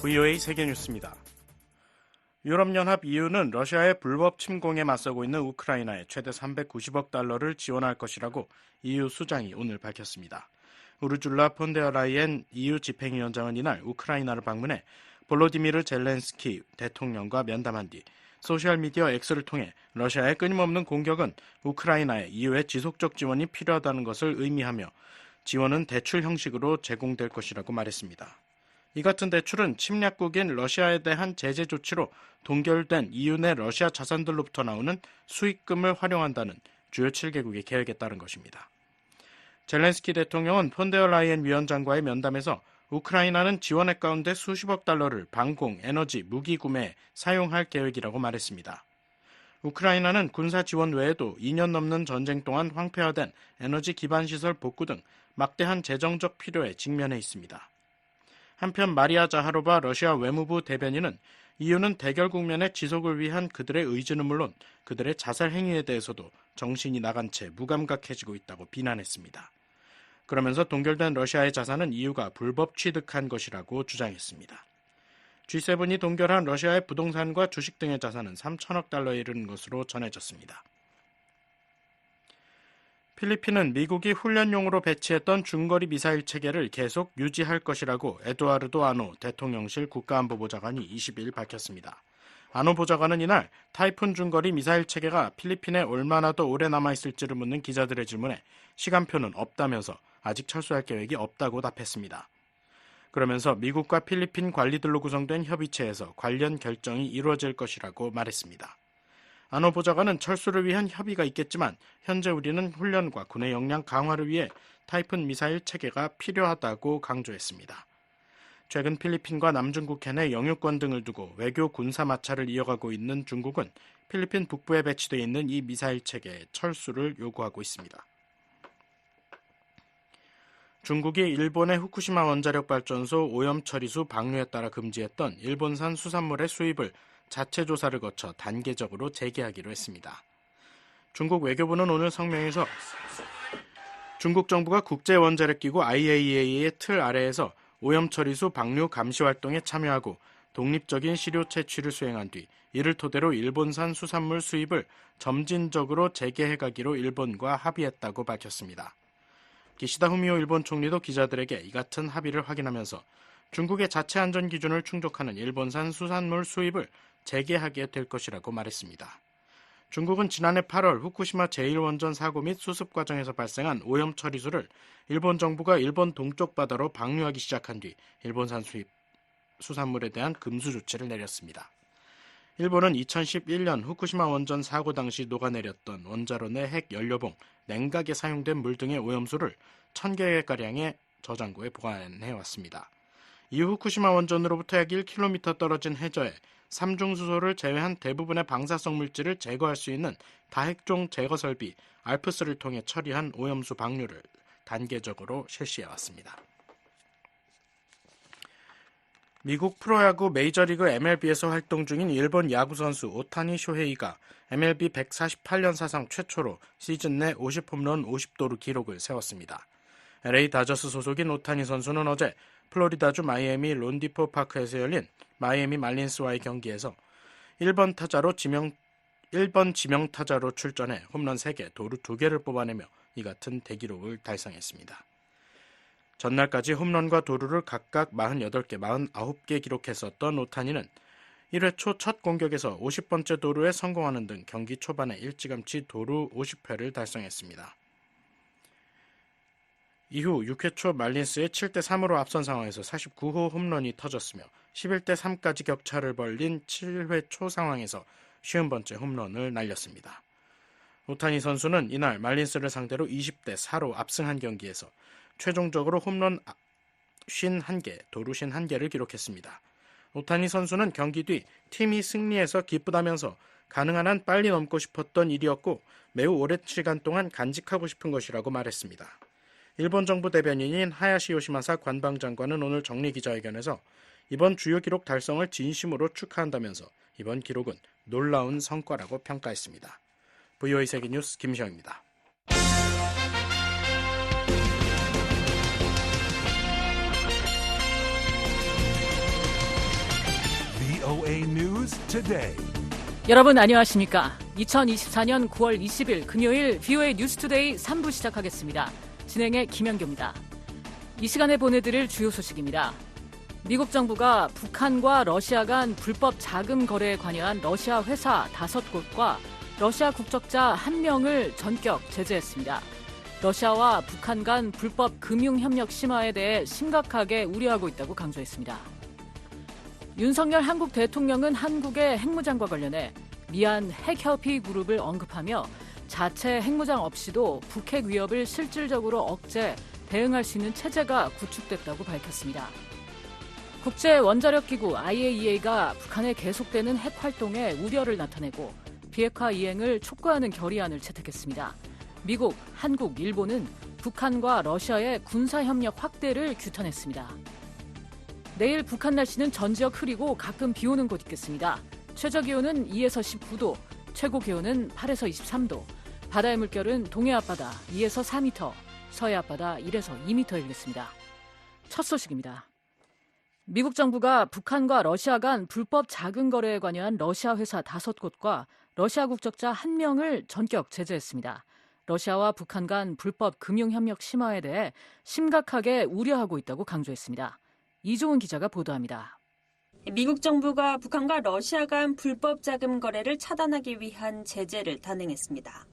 VOA 세계뉴스입니다. 유럽연합 EU는 러시아의 불법 침공에 맞서고 있는 우크라이나에 최대 390억 달러를 지원할 것이라고 EU 수장이 오늘 밝혔습니다. 우르줄라 폰데어라이엔 EU 집행위원장은 이날 우크라이나를 방문해 볼로디미르 젤렌스키 대통령과 면담한 뒤 소셜미디어 X를 통해 러시아의 끊임없는 공격은 우크라이나에 EU의 지속적 지원이 필요하다는 것을 의미하며 지원은 대출 형식으로 제공될 것이라고 말했습니다. 이 같은 대출은 침략국인 러시아에 대한 제재 조치로 동결된 EU 내 러시아 자산들로부터 나오는 수익금을 활용한다는 주요 7개국의 계획에 따른 것입니다. 젤렌스키 대통령은 폰데어라이엔 위원장과의 면담에서 우크라이나는 지원액 가운데 수십억 달러를 방공, 에너지, 무기 구매에 사용할 계획이라고 말했습니다. 우크라이나는 군사 지원 외에도 2년 넘는 전쟁 동안 황폐화된 에너지 기반 시설 복구 등 막대한 재정적 필요에 직면해 있습니다. 한편 마리아 자하로바 러시아 외무부 대변인은 EU는 대결 국면의 지속을 위한 그들의 의지는 물론 그들의 자살 행위에 대해서도 정신이 나간 채 무감각해지고 있다고 비난했습니다. 그러면서 동결된 러시아의 자산은 EU가 불법 취득한 것이라고 주장했습니다. G7이 동결한 러시아의 부동산과 주식 등의 자산은 3천억 달러에 이르는 것으로 전해졌습니다. 필리핀은 미국이 훈련용으로 배치했던 중거리 미사일 체계를 계속 유지할 것이라고 에두아르도 아노 대통령실 국가안보보좌관이 20일 밝혔습니다. 아노 보좌관은 이날 타이푼 중거리 미사일 체계가 필리핀에 얼마나 더 오래 남아있을지를 묻는 기자들의 질문에 시간표는 없다면서 아직 철수할 계획이 없다고 답했습니다. 그러면서 미국과 필리핀 관리들로 구성된 협의체에서 관련 결정이 이루어질 것이라고 말했습니다. 아노 보좌관은 철수를 위한 협의가 있겠지만 현재 우리는 훈련과 군의 역량 강화를 위해 타이푼 미사일 체계가 필요하다고 강조했습니다. 최근 필리핀과 남중국해 내 영유권 등을 두고 외교 군사 마찰을 이어가고 있는 중국은 필리핀 북부에 배치되어 있는 이 미사일 체계의 철수를 요구하고 있습니다. 중국이 일본의 후쿠시마 원자력발전소 오염 처리수 방류에 따라 금지했던 일본산 수산물의 수입을 자체 조사를 거쳐 단계적으로 재개하기로 했습니다. 중국 외교부는 오늘 성명에서 중국 정부가 국제원자력기구 IAEA의 틀 아래에서 오염처리수 방류 감시 활동에 참여하고 독립적인 시료 채취를 수행한 뒤 이를 토대로 일본산 수산물 수입을 점진적으로 재개해가기로 일본과 합의했다고 밝혔습니다. 기시다 후미오 일본 총리도 기자들에게 이 같은 합의를 확인하면서 중국의 자체 안전 기준을 충족하는 일본산 수산물 수입을 재개하게 될 것이라고 말했습니다. 중국은 지난해 8월 후쿠시마 제1원전 사고 및 수습 과정에서 발생한 오염 처리수를 일본 정부가 일본 동쪽 바다로 방류하기 시작한 뒤 일본산 수입 수산물에 대한 금수 조치를 내렸습니다. 일본은 2011년 후쿠시마 원전 사고 당시 녹아내렸던 원자로 내 핵 연료봉, 냉각에 사용된 물 등의 오염수를 1000개가량의 저장고에 보관해왔습니다. 이후 후쿠시마 원전으로부터 약 1km 떨어진 해저에 삼중수소를 제외한 대부분의 방사성 물질을 제거할 수 있는 다핵종 제거 설비 알프스를 통해 처리한 오염수 방류를 단계적으로 실시해왔습니다. 미국 프로야구 메이저리그 MLB에서 활동 중인 일본 야구 선수 오타니 쇼헤이가 MLB 148년 사상 최초로 시즌 내 50홈런 50도루 기록을 세웠습니다. LA 다저스 소속인 오타니 선수는 어제 플로리다주 마이애미 론디포 파크에서 열린 마이애미 말린스와의 경기에서 1번 지명 타자로 출전해 홈런 3개, 도루 2개를 뽑아내며 이 같은 대기록을 달성했습니다. 전날까지 홈런과 도루를 각각 48개, 49개 기록했었던 오타니는 1회 초 첫 공격에서 50번째 도루에 성공하는 등 경기 초반에 일찌감치 도루 50회를 달성했습니다. 이후 6회 초 말린스의 7대3으로 앞선 상황에서 49호 홈런이 터졌으며 11대3까지 격차를 벌린 7회 초 상황에서 50번째 홈런을 날렸습니다. 오타니 선수는 이날 말린스를 상대로 20대4로 압승한 경기에서 최종적으로 홈런 51개, 도루 51개를 기록했습니다. 오타니 선수는 경기 뒤 팀이 승리해서 기쁘다면서 가능한 한 빨리 넘고 싶었던 일이었고 매우 오랜 시간 동안 간직하고 싶은 것이라고 말했습니다. 일본 정부 대변인인 하야시 요시마사 관방장관은 오늘 정례 기자회견에서 이번 주요 기록 달성을 진심으로 축하한다면서 이번 기록은 놀라운 성과라고 평가했습니다. VOA 세계뉴스 김시영입니다. today. 여러분 안녕하십니까? 2024년 9월 20일 금요일 VOA 뉴스투데이 3부 시작하겠습니다. 진행의 김현규입니다. 이 시간에 보내드릴 주요 소식입니다. 미국 정부가 북한과 러시아 간 불법 자금 거래에 관여한 러시아 회사 5곳과 러시아 국적자 1명을 전격 제재했습니다. 러시아와 북한 간 불법 금융협력 심화에 대해 심각하게 우려하고 있다고 강조했습니다. 윤석열 한국 대통령은 한국의 핵무장과 관련해 미얀 핵협의 그룹을 언급하며 자체 핵무장 없이도 북핵 위협을 실질적으로 억제, 대응할 수 있는 체제가 구축됐다고 밝혔습니다. 국제원자력기구 IAEA가 북한의 계속되는 핵 활동에 우려를 나타내고 비핵화 이행을 촉구하는 결의안을 채택했습니다. 미국, 한국, 일본은 북한과 러시아의 군사협력 확대를 규탄했습니다. 내일 북한 날씨는 전 지역 흐리고 가끔 비 오는 곳 있겠습니다. 최저기온은 2에서 19도, 최고기온은 8에서 23도, 바다의 물결은 동해 앞바다 2에서 4m, 서해 앞바다 1에서 2m 일겠습니다. 첫 소식입니다. 미국 정부가 북한과 러시아 간 불법 자금 거래에 관여한 러시아 회사 5곳과 러시아 국적자 1명을 전격 제재했습니다. 러시아와 북한 간 불법 금융협력 심화에 대해 심각하게 우려하고 있다고 강조했습니다. 이종훈 기자가 보도합니다. 미국 정부가 북한과 러시아 간 불법 자금 거래를 차단하기 위한 제재를 단행했습니다.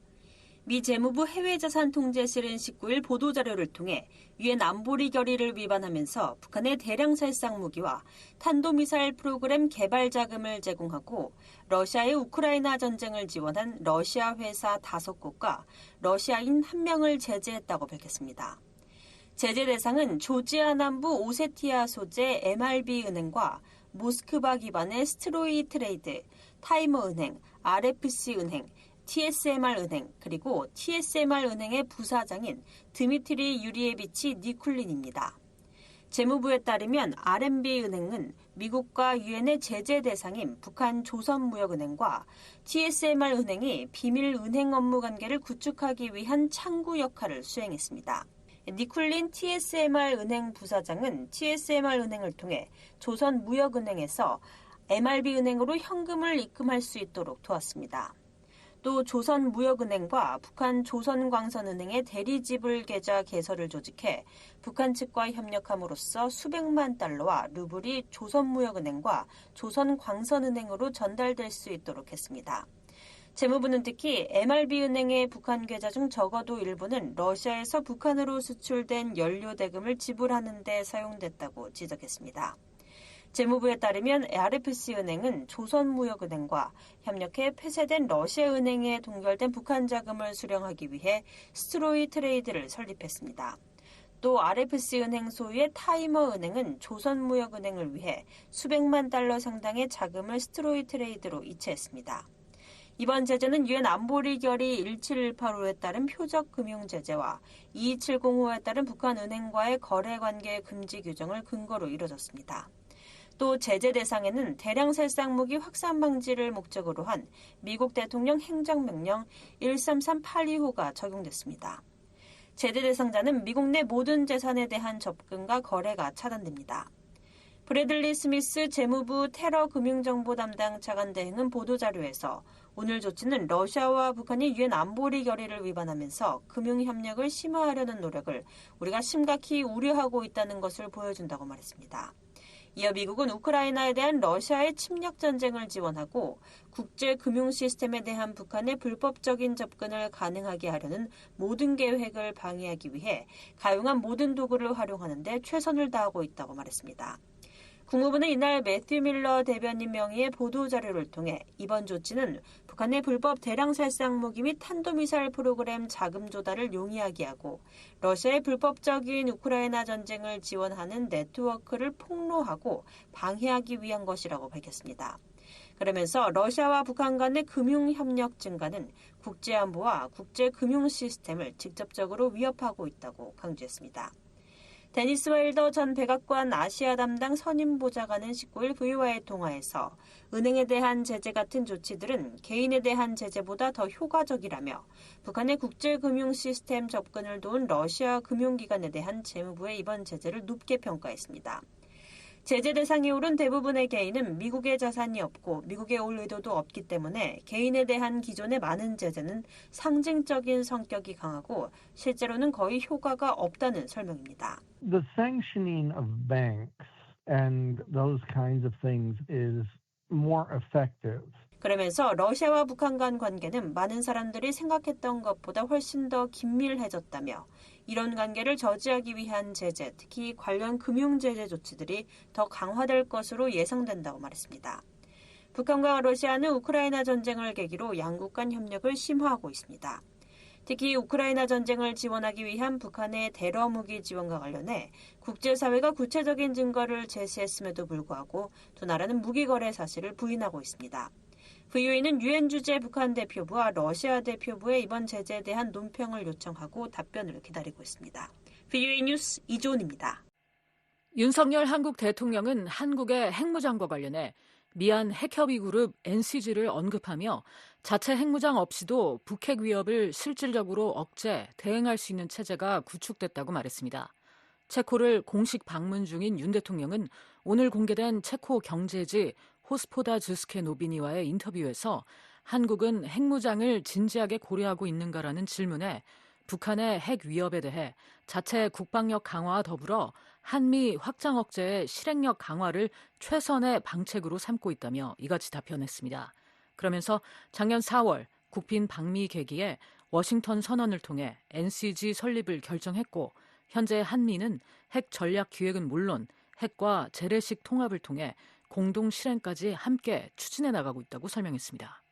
미 재무부 해외자산통제실은 19일 보도자료를 통해 유엔 안보리 결의를 위반하면서 북한의 대량 살상 무기와 탄도미사일 프로그램 개발 자금을 제공하고 러시아의 우크라이나 전쟁을 지원한 러시아 회사 5곳과 러시아인 1명을 제재했다고 밝혔습니다. 제재 대상은 조지아 남부 오세티아 소재 MRB 은행과 모스크바 기반의 스트로이 트레이드, 타이머 은행, RFC 은행, TSMR 은행, 그리고 TSMR 은행의 부사장인 드미트리 유리에비치 니쿨린입니다. 재무부에 따르면 RMB 은행은 미국과 유엔의 제재 대상인 북한 조선무역은행과 TSMR 은행이 비밀 은행 업무 관계를 구축하기 위한 창구 역할을 수행했습니다. 니쿨린 TSMR 은행 부사장은 TSMR 은행을 통해 조선무역은행에서 MRB 은행으로 현금을 입금할 수 있도록 도왔습니다. 또 조선무역은행과 북한 조선광선은행의 대리지불 계좌 개설을 조직해 북한 측과 협력함으로써 수백만 달러와 루블이 조선무역은행과 조선광선은행으로 전달될 수 있도록 했습니다. 재무부는 특히 MRB은행의 북한 계좌 중 적어도 일부는 러시아에서 북한으로 수출된 연료 대금을 지불하는 데 사용됐다고 지적했습니다. 재무부에 따르면 RFC은행은 조선무역은행과 협력해 폐쇄된 러시아은행에 동결된 북한 자금을 수령하기 위해 스트로이 트레이드를 설립했습니다. 또 RFC은행 소유의 타이머은행은 조선무역은행을 위해 수백만 달러 상당의 자금을 스트로이 트레이드로 이체했습니다. 이번 제재는 유엔 안보리 결의 1718호에 따른 표적 금융 제재와 2270호에 따른 북한 은행과의 거래 관계 금지 규정을 근거로 이뤄졌습니다. 또 제재 대상에는 대량 살상 무기 확산 방지를 목적으로 한 미국 대통령 행정명령 133825가 적용됐습니다. 제재 대상자는 미국 내 모든 재산에 대한 접근과 거래가 차단됩니다. 브래들리 스미스 재무부 테러 금융정보 담당 차관 대행은 보도자료에서 오늘 조치는 러시아와 북한이 유엔 안보리 결의를 위반하면서 금융협력을 심화하려는 노력을 우리가 심각히 우려하고 있다는 것을 보여준다고 말했습니다. 이어 미국은 우크라이나에 대한 러시아의 침략 전쟁을 지원하고 국제 금융 시스템에 대한 북한의 불법적인 접근을 가능하게 하려는 모든 계획을 방해하기 위해 가용한 모든 도구를 활용하는 데 최선을 다하고 있다고 말했습니다. 국무부는 이날 매튜 밀러 대변인 명의의 보도자료를 통해 이번 조치는 북한의 불법 대량 살상 무기 및 탄도미사일 프로그램 자금 조달을 용이하게 하고 러시아의 불법적인 우크라이나 전쟁을 지원하는 네트워크를 폭로하고 방해하기 위한 것이라고 밝혔습니다. 그러면서 러시아와 북한 간의 금융협력 증가는 국제안보와 국제금융 시스템을 직접적으로 위협하고 있다고 강조했습니다. 데니스 웨일더 전 백악관 아시아 담당 선임 보좌관은 19일 VOA의 통화에서 은행에 대한 제재 같은 조치들은 개인에 대한 제재보다 더 효과적이라며 북한의 국제금융 시스템 접근을 도운 러시아 금융기관에 대한 재무부의 이번 제재를 높게 평가했습니다. 제재 대상에 오른 대부분의 개인은 미국의 자산이 없고 미국에 올 의도도 없기 때문에 개인에 대한 기존의 많은 제재는 상징적인 성격이 강하고 실제로는 거의 효과가 없다는 설명입니다. The sanctioning of banks and those kinds of things is more effective. 그러면서 러시아와 북한 간 관계는 많은 사람들이 생각했던 것보다 훨씬 더 긴밀해졌다며 이런 관계를 저지하기 위한 제재, 특히 관련 금융제재 조치들이 더 강화될 것으로 예상된다고 말했습니다. 북한과 러시아는 우크라이나 전쟁을 계기로 양국 간 협력을 심화하고 있습니다. 특히 우크라이나 전쟁을 지원하기 위한 북한의 대러 무기 지원과 관련해 국제사회가 구체적인 증거를 제시했음에도 불구하고 두 나라는 무기 거래 사실을 부인하고 있습니다. VOA는 유엔 주재 북한 대표부와 러시아 대표부의 이번 제재에 대한 논평을 요청하고 답변을 기다리고 있습니다. VOA 뉴스 이조은입니다. 윤석열 한국 대통령은 한국의 핵무장과 관련해 미얀 핵협의 그룹 NCG를 언급하며 자체 핵무장 없이도 북핵 위협을 실질적으로 억제, 대응할 수 있는 체제가 구축됐다고 말했습니다. 체코를 공식 방문 중인 윤 대통령은 오늘 공개된 체코 경제지 호스포다 주스케 노비니와의 인터뷰에서 한국은 핵무장을 진지하게 고려하고 있는가라는 질문에 북한의 핵 위협에 대해 자체 국방력 강화와 더불어 한미 확장 억제의 실행력 강화를 최선의 방책으로 삼고 있다며 이같이 답변했습니다. 그러면서 작년 4월 국빈 방미 계기에 워싱턴 선언을 통해 NCG 설립을 결정했고 현재 한미는 핵 전략 기획은 물론 핵과 재래식 통합을 통해 공동 실행까지 함께 추진해 나가고 있다고 설명했습니다.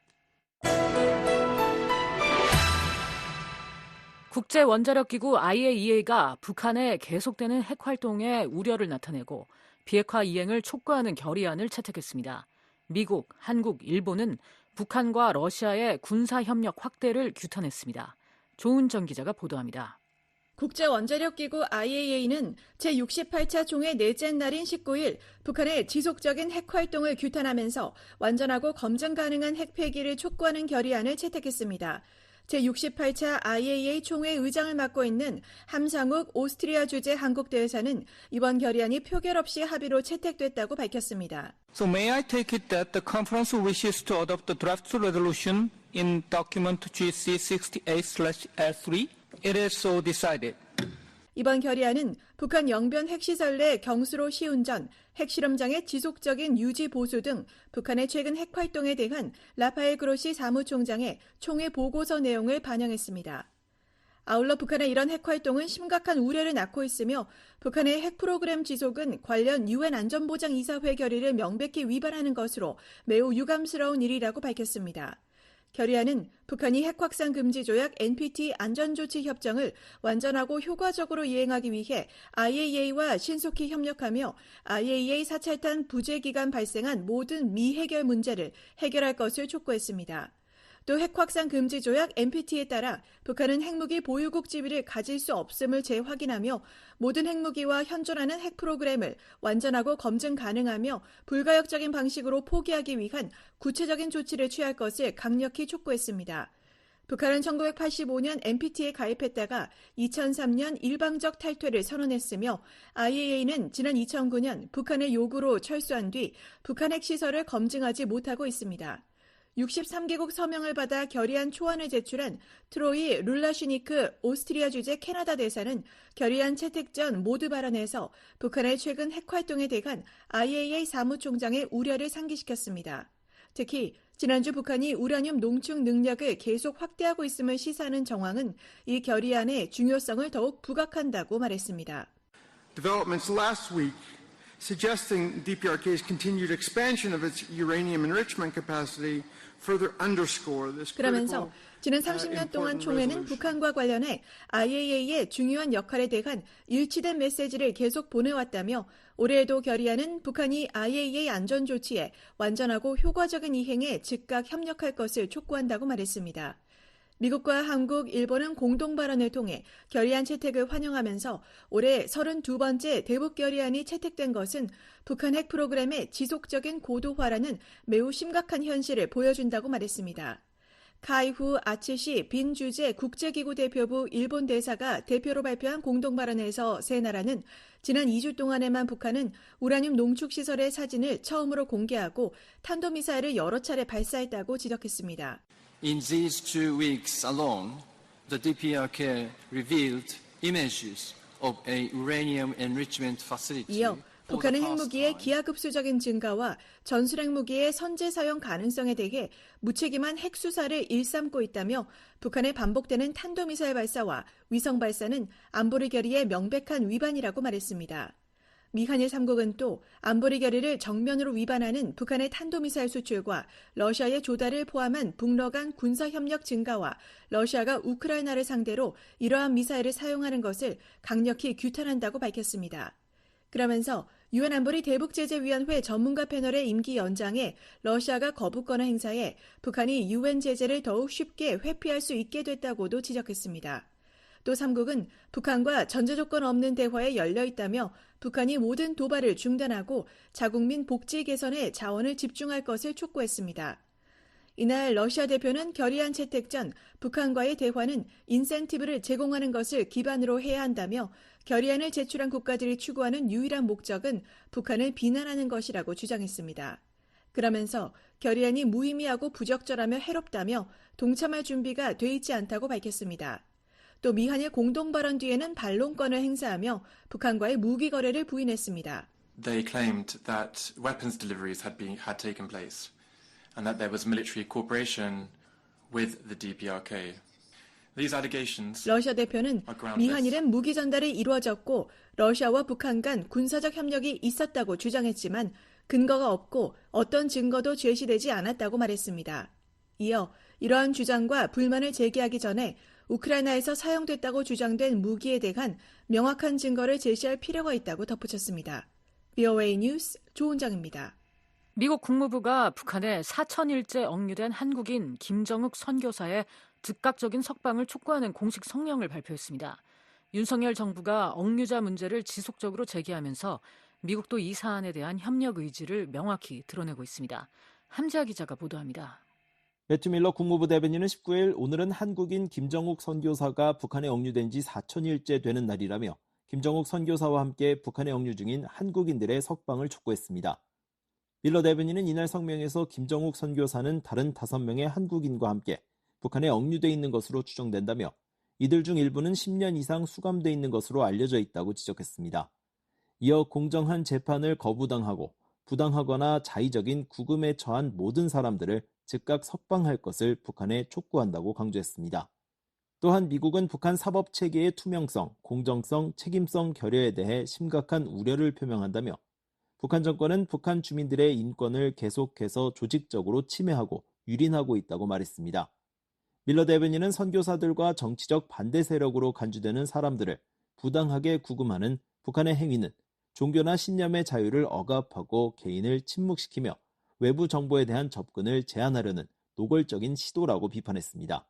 국제원자력기구 IAEA가 북한의 계속되는 핵활동에 우려를 나타내고 비핵화 이행을 촉구하는 결의안을 채택했습니다. 미국, 한국, 일본은 북한과 러시아의 군사협력 확대를 규탄했습니다. 조은정 기자가 보도합니다. 국제원자력기구 IAEA는 제68차 총회 넷째 날인 19일 북한의 지속적인 핵활동을 규탄하면서 완전하고 검증 가능한 핵폐기를 촉구하는 결의안을 채택했습니다. 제68차 IAEA 총회 의장을 맡고 있는 함상욱 오스트리아 주재 한국 대사는 이번 결의안이 표결 없이 합의로 채택됐다고 밝혔습니다. So may I take it that the conference wishes to adopt the draft resolution in document GC68/L3? It is so decided. 이번 결의안은 북한 영변 핵시설 내 경수로 시운전, 핵실험장의 지속적인 유지 보수 등 북한의 최근 핵활동에 대한 라파엘 그로시 사무총장의 총회 보고서 내용을 반영했습니다. 아울러 북한의 이런 핵활동은 심각한 우려를 낳고 있으며 북한의 핵 프로그램 지속은 관련 유엔 안전보장이사회 결의를 명백히 위반하는 것으로 매우 유감스러운 일이라고 밝혔습니다. 결의안은 북한이 핵확산 금지 조약 NPT 안전조치 협정을 완전하고 효과적으로 이행하기 위해 IAEA와 신속히 협력하며 IAEA 사찰탄 부재 기간 발생한 모든 미해결 문제를 해결할 것을 촉구했습니다. 또 핵확산 금지 조약 NPT에 따라 북한은 핵무기 보유국 지위를 가질 수 없음을 재확인하며 모든 핵무기와 현존하는 핵 프로그램을 완전하고 검증 가능하며 불가역적인 방식으로 포기하기 위한 구체적인 조치를 취할 것을 강력히 촉구했습니다. 북한은 1985년 NPT에 가입했다가 2003년 일방적 탈퇴를 선언했으며 IAEA는 지난 2009년 북한의 요구로 철수한 뒤 북한 핵시설을 검증하지 못하고 있습니다. 63개국 서명을 받아 결의안 초안을 제출한 트로이 룰라슈니크 오스트리아 주재 캐나다 대사는 결의안 채택 전 모두 발언에서 북한의 최근 핵활동에 대한 IAEA 사무총장의 우려를 상기시켰습니다. 특히 지난주 북한이 우라늄 농축 능력을 계속 확대하고 있음을 시사하는 정황은 이 결의안의 중요성을 더욱 부각한다고 말했습니다. Developments last week suggesting DPRK's continued expansion of its uranium enrichment capacity further underscore this 그러면서 critical 지난 30년 동안 총회는 북한과 관련해 IAEA의 중요한 역할에 대한 일치된 메시지를 계속 보내왔다며 올해에도 결의안은 북한이 IAEA 안전조치에 완전하고 효과적인 이행에 즉각 협력할 것을 촉구한다고 말했습니다. 미국과 한국, 일본은 공동 발언을 통해 결의안 채택을 환영하면서 올해 32번째 대북 결의안이 채택된 것은 북한 핵 프로그램의 지속적인 고도화라는 매우 심각한 현실을 보여준다고 말했습니다. 카이후 아츠시 빈주제 국제기구 대표부 일본 대사가 대표로 발표한 공동 발언에서 세 나라는 지난 2주 동안에만 북한은 우라늄 농축시설의 사진을 처음으로 공개하고 탄도미사일을 여러 차례 발사했다고 지적했습니다. In these 2 weeks alone, the DPRK revealed images of a uranium enrichment facility. 이어 북한은 핵무기의 기하급수적인 증가와 전술핵 무기의 선제 사용 가능성에 대해 무책임한 핵수사를 일삼고 있다며 북한의 반복되는 탄도미사일 발사와 위성 발사는 안보리 결의의 명백한 위반이라고 말했습니다. 미 한일 3국은 또 안보리 결의를 정면으로 위반하는 북한의 탄도미사일 수출과 러시아의 조달을 포함한 북러 간 군사협력 증가와 러시아가 우크라이나를 상대로 이러한 미사일을 사용하는 것을 강력히 규탄한다고 밝혔습니다. 그러면서 유엔 안보리 대북제재위원회 전문가 패널의 임기 연장에 러시아가 거부권을 행사해 북한이 유엔 제재를 더욱 쉽게 회피할 수 있게 됐다고도 지적했습니다. 또 3국은 북한과 전제조건 없는 대화에 열려 있다며 북한이 모든 도발을 중단하고 자국민 복지 개선에 자원을 집중할 것을 촉구했습니다. 이날 러시아 대표는 결의안 채택 전 북한과의 대화는 인센티브를 제공하는 것을 기반으로 해야 한다며 결의안을 제출한 국가들이 추구하는 유일한 목적은 북한을 비난하는 것이라고 주장했습니다. 그러면서 결의안이 무의미하고 부적절하며 해롭다며 동참할 준비가 돼 있지 않다고 밝혔습니다. 또 미한일 공동 발언 뒤에는 반론권을 행사하며 북한과의 무기 거래를 부인했습니다. They claimed that weapons deliveries had taken place and that there was military cooperation with the DPRK. These allegations 러시아 대표는 미한일은 무기 전달이 이루어졌고 러시아와 북한 간 군사적 협력이 있었다고 주장했지만 근거가 없고 어떤 증거도 제시되지 않았다고 말했습니다. 이어 이러한 주장과 불만을 제기하기 전에 우크라이나에서 사용됐다고 주장된 무기에 대한 명확한 증거를 제시할 필요가 있다고 덧붙였습니다. VOA 뉴스 조은정입니다. 미국 국무부가 북한에 4천일째 억류된 한국인 김정욱 선교사의 즉각적인 석방을 촉구하는 공식 성명을 발표했습니다. 윤석열 정부가 억류자 문제를 지속적으로 제기하면서 미국도 이 사안에 대한 협력 의지를 명확히 드러내고 있습니다. 함지아 기자가 보도합니다. 매튜 밀러 국무부 대변인은 19일 오늘은 한국인 김정욱 선교사가 북한에 억류된 지 4천일째 되는 날이라며 김정욱 선교사와 함께 북한에 억류 중인 한국인들의 석방을 촉구했습니다. 밀러 대변인은 이날 성명에서 김정욱 선교사는 다른 5명의 한국인과 함께 북한에 억류돼 있는 것으로 추정된다며 이들 중 일부는 10년 이상 수감돼 있는 것으로 알려져 있다고 지적했습니다. 이어 공정한 재판을 거부당하고 부당하거나 자의적인 구금에 처한 모든 사람들을 즉각 석방할 것을 북한에 촉구한다고 강조했습니다. 또한 미국은 북한 사법체계의 투명성, 공정성, 책임성 결여에 대해 심각한 우려를 표명한다며 북한 정권은 북한 주민들의 인권을 계속해서 조직적으로 침해하고 유린하고 있다고 말했습니다. 밀러 대변인은 선교사들과 정치적 반대 세력으로 간주되는 사람들을 부당하게 구금하는 북한의 행위는 종교나 신념의 자유를 억압하고 개인을 침묵시키며 외부 정보에 대한 접근을 제한하려는 노골적인 시도라고 비판했습니다.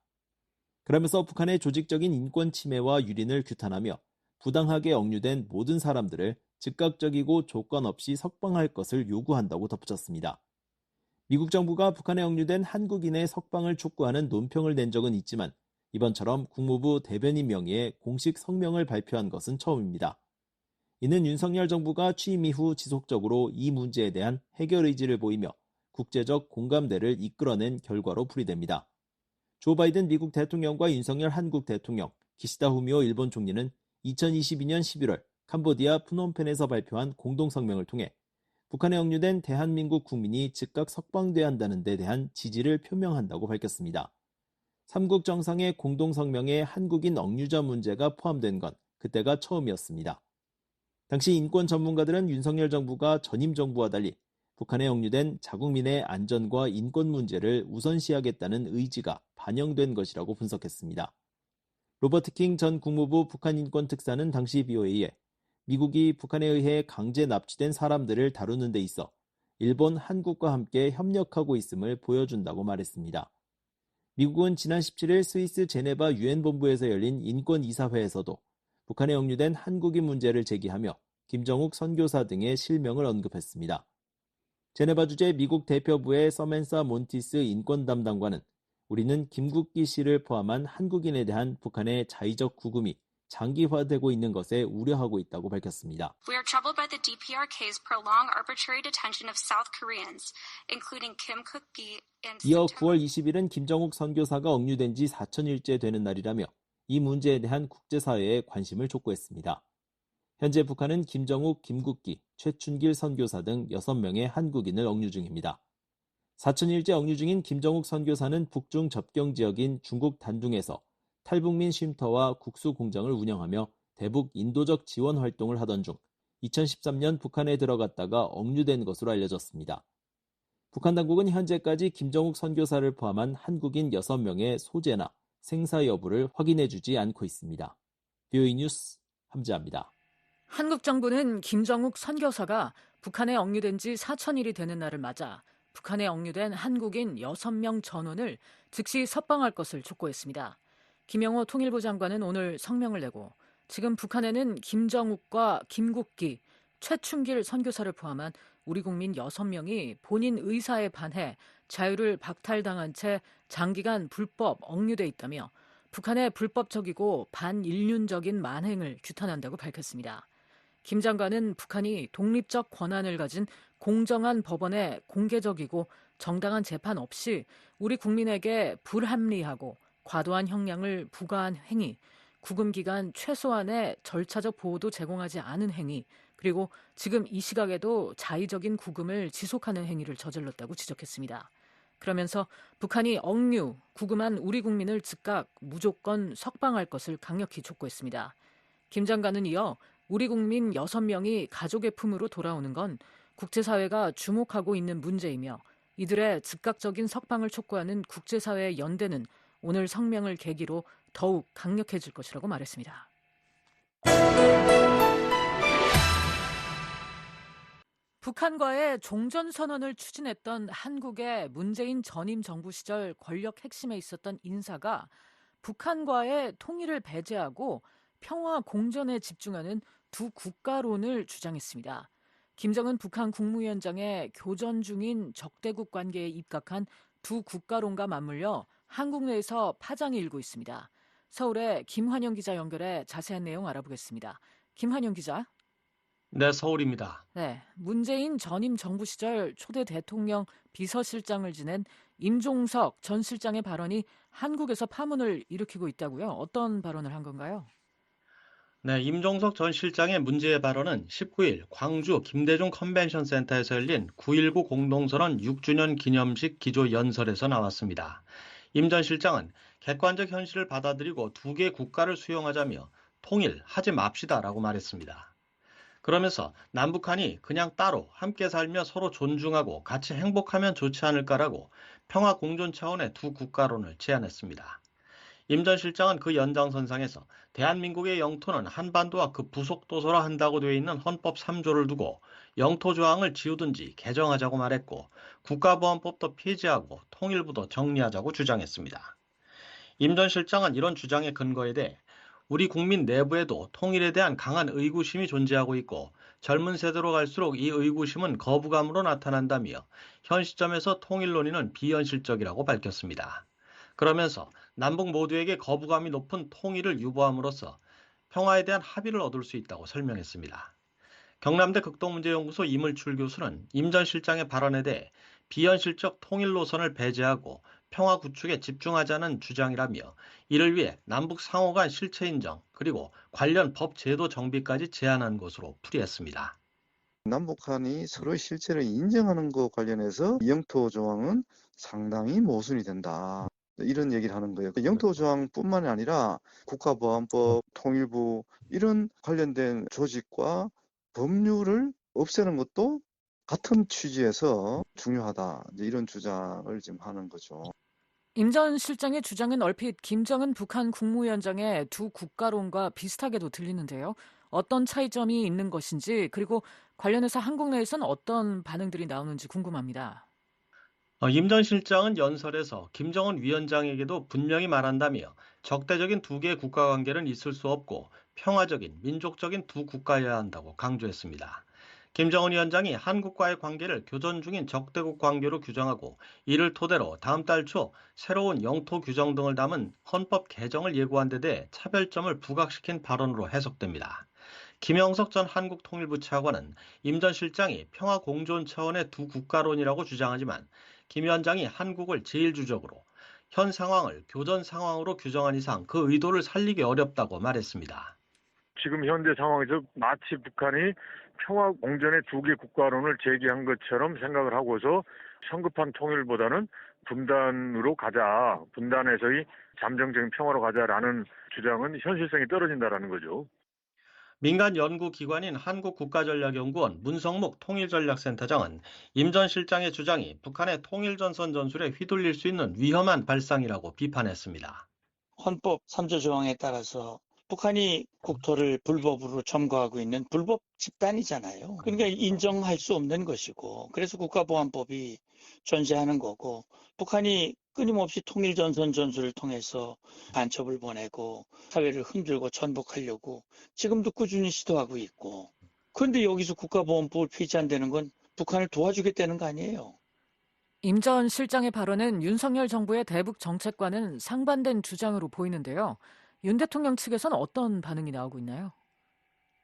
그러면서 북한의 조직적인 인권 침해와 유린을 규탄하며 부당하게 억류된 모든 사람들을 즉각적이고 조건 없이 석방할 것을 요구한다고 덧붙였습니다. 미국 정부가 북한에 억류된 한국인의 석방을 촉구하는 논평을 낸 적은 있지만 이번처럼 국무부 대변인 명의의 공식 성명을 발표한 것은 처음입니다. 이는 윤석열 정부가 취임 이후 지속적으로 이 문제에 대한 해결 의지를 보이며 국제적 공감대를 이끌어낸 결과로 풀이됩니다. 조 바이든 미국 대통령과 윤석열 한국 대통령, 기시다 후미오 일본 총리는 2022년 11월 캄보디아 프놈펜에서 발표한 공동성명을 통해 북한에 억류된 대한민국 국민이 즉각 석방돼야 한다는 데 대한 지지를 표명한다고 밝혔습니다. 3국 정상의 공동성명에 한국인 억류자 문제가 포함된 건 그때가 처음이었습니다. 당시 인권 전문가들은 윤석열 정부가 전임 정부와 달리 북한에 억류된 자국민의 안전과 인권 문제를 우선시하겠다는 의지가 반영된 것이라고 분석했습니다. 로버트 킹 전 국무부 북한인권특사는 당시 BOA에 미국이 북한에 의해 강제 납치된 사람들을 다루는 데 있어 일본, 한국과 함께 협력하고 있음을 보여준다고 말했습니다. 미국은 지난 17일 스위스 제네바 유엔본부에서 열린 인권이사회에서도 북한에 억류된 한국인 문제를 제기하며 김정욱 선교사 등의 실명을 언급했습니다. 제네바 주재 미국 대표부의 서멘사 몬티스 인권 담당관은 우리는 김국기 씨를 포함한 한국인에 대한 북한의 자의적 구금이 장기화되고 있는 것에 우려하고 있다고 밝혔습니다. We are troubled by the DPRK's prolonged arbitrary detention of South Koreans, including Kim Kuk-gi and 이어 9월 20일은 김정욱 선교사가 억류된 지 4천일째 되는 날이라며 이 문제에 대한 국제사회의 관심을 촉구했습니다. 현재 북한은 김정욱, 김국기, 최춘길 선교사 등 6명의 한국인을 억류 중입니다. 4천일째 억류 중인 김정욱 선교사는 북중 접경 지역인 중국 단둥에서 탈북민 쉼터와 국수 공장을 운영하며 대북 인도적 지원 활동을 하던 중 2013년 북한에 들어갔다가 억류된 것으로 알려졌습니다. 북한 당국은 현재까지 김정욱 선교사를 포함한 한국인 6명의 소재나 생사 여부를 확인해주지 않고 있습니다. BOE 뉴스 함지아입니다. 한국 정부는 김정욱 선교사가 북한에 억류된 지 4천일이 되는 날을 맞아 북한에 억류된 한국인 6명 전원을 즉시 석방할 것을 촉구했습니다. 김영호 통일부 장관은 오늘 성명을 내고 지금 북한에는 김정욱과 김국기, 최춘길 선교사를 포함한 우리 국민 6명이 본인 의사에 반해 자유를 박탈당한 채 장기간 불법 억류돼 있다며 북한의 불법적이고 반인륜적인 만행을 규탄한다고 밝혔습니다. 김 장관은 북한이 독립적 권한을 가진 공정한 법원에 공개적이고 정당한 재판 없이 우리 국민에게 불합리하고 과도한 형량을 부과한 행위, 구금 기간 최소한의 절차적 보호도 제공하지 않은 행위, 그리고 지금 이 시각에도 자의적인 구금을 지속하는 행위를 저질렀다고 지적했습니다. 그러면서 북한이 억류, 구금한 우리 국민을 즉각 무조건 석방할 것을 강력히 촉구했습니다. 김 장관은 이어 우리 국민 6명이 가족의 품으로 돌아오는 건 국제사회가 주목하고 있는 문제이며 이들의 즉각적인 석방을 촉구하는 국제사회의 연대는 오늘 성명을 계기로 더욱 강력해질 것이라고 말했습니다. 북한과의 종전선언을 추진했던 한국의 문재인 전임 정부 시절 권력 핵심에 있었던 인사가 북한과의 통일을 배제하고 평화 공존에 집중하는 두 국가론을 주장했습니다. 김정은 북한 국무위원장의 교전 중인 적대국 관계에 입각한 두 국가론과 맞물려 한국 내에서 파장이 일고 있습니다. 서울의 김환영 기자 연결해 자세한 내용 알아보겠습니다. 김환영 기자. 네, 서울입니다. 네, 문재인 전임 정부 시절 초대 대통령 비서실장을 지낸 임종석 전 실장의 발언이 한국에서 파문을 일으키고 있다고요? 어떤 발언을 한 건가요? 네, 임종석 전 실장의 문제의 발언은 19일 광주 김대중 컨벤션 센터에서 열린 9.19 공동선언 6주년 기념식 기조 연설에서 나왔습니다. 임 전 실장은 객관적 현실을 받아들이고 두 개 국가를 수용하자며 통일하지 맙시다라고 말했습니다. 그러면서 남북한이 그냥 따로 함께 살며 서로 존중하고 같이 행복하면 좋지 않을까라고 평화 공존 차원의 두 국가론을 제안했습니다. 임 전 실장은 그 연장선상에서 대한민국의 영토는 한반도와 그 부속 도서로 한다고 되어 있는 헌법 3조를 두고 영토 조항을 지우든지 개정하자고 말했고 국가보안법도 폐지하고 통일부도 정리하자고 주장했습니다. 임 전 실장은 이런 주장의 근거에 대해 우리 국민 내부에도 통일에 대한 강한 의구심이 존재하고 있고 젊은 세대로 갈수록 이 의구심은 거부감으로 나타난다며 현 시점에서 통일 논의는 비현실적이라고 밝혔습니다. 그러면서 남북 모두에게 거부감이 높은 통일을 유보함으로써 평화에 대한 합의를 얻을 수 있다고 설명했습니다. 경남대 극동문제연구소 이물출 교수는 임 전 실장의 발언에 대해 비현실적 통일 노선을 배제하고 평화 구축에 집중하자는 주장이라며 이를 위해 남북 상호 간 실체 인정 그리고 관련 법 제도 정비까지 제안한 것으로 풀이했습니다. 남북한이 서로의 실체를 인정하는 것 관련해서 영토 조항은 상당히 모순이 된다. 이런 얘기를 하는 거예요. 영토 조항뿐만 아니라 국가보안법, 통일부 이런 관련된 조직과 법률을 없애는 것도 같은 취지에서 중요하다. 이런 주장을 지금 하는 거죠. 임 전 실장의 주장은 얼핏 김정은 북한 국무위원장의 두 국가론과 비슷하게도 들리는데요. 어떤 차이점이 있는 것인지 그리고 관련해서 한국 내에서는 어떤 반응들이 나오는지 궁금합니다. 임 전 실장은 연설에서 김정은 위원장에게도 분명히 말한다며 적대적인 두 개의 국가 관계는 있을 수 없고 평화적인 민족적인 두 국가여야 한다고 강조했습니다. 김정은 위원장이 한국과의 관계를 교전 중인 적대국 관계로 규정하고 이를 토대로 다음 달 초 새로운 영토 규정 등을 담은 헌법 개정을 예고한 데 대해 차별점을 부각시킨 발언으로 해석됩니다. 김영석 전 한국통일부 차관은 임 전 실장이 평화 공존 차원의 두 국가론이라고 주장하지만 김 위원장이 한국을 제1주적으로 현 상황을 교전 상황으로 규정한 이상 그 의도를 살리기 어렵다고 말했습니다. 지금 현재 상황에서 마치 북한이 평화 공존의 두 개 국가론을 제기한 것처럼 생각을 하고서 성급한 통일보다는 분단으로 가자, 분단에서의 잠정적인 평화로 가자라는 주장은 현실성이 떨어진다라는 거죠. 민간 연구기관인 한국국가전략연구원 문성묵 통일전략센터장은 임 전 실장의 주장이 북한의 통일전선 전술에 휘둘릴 수 있는 위험한 발상이라고 비판했습니다. 헌법 3조 조항에 따라서 북한이 국토를 불법으로 점거하고 있는 불법 집단이잖아요. 그러니까 인정할 수 없는 것이고 그래서 국가보안법이 존재하는 거고 북한이 끊임없이 통일전선 전술을 통해서 간첩을 보내고 사회를 흔들고 전복하려고 지금도 꾸준히 시도하고 있고 그런데 여기서 국가보안법을 폐지한다는 건 북한을 도와주겠다는 거 아니에요. 임 전 실장의 발언은 윤석열 정부의 대북 정책과는 상반된 주장으로 보이는데요. 윤 대통령 측에서는 어떤 반응이 나오고 있나요?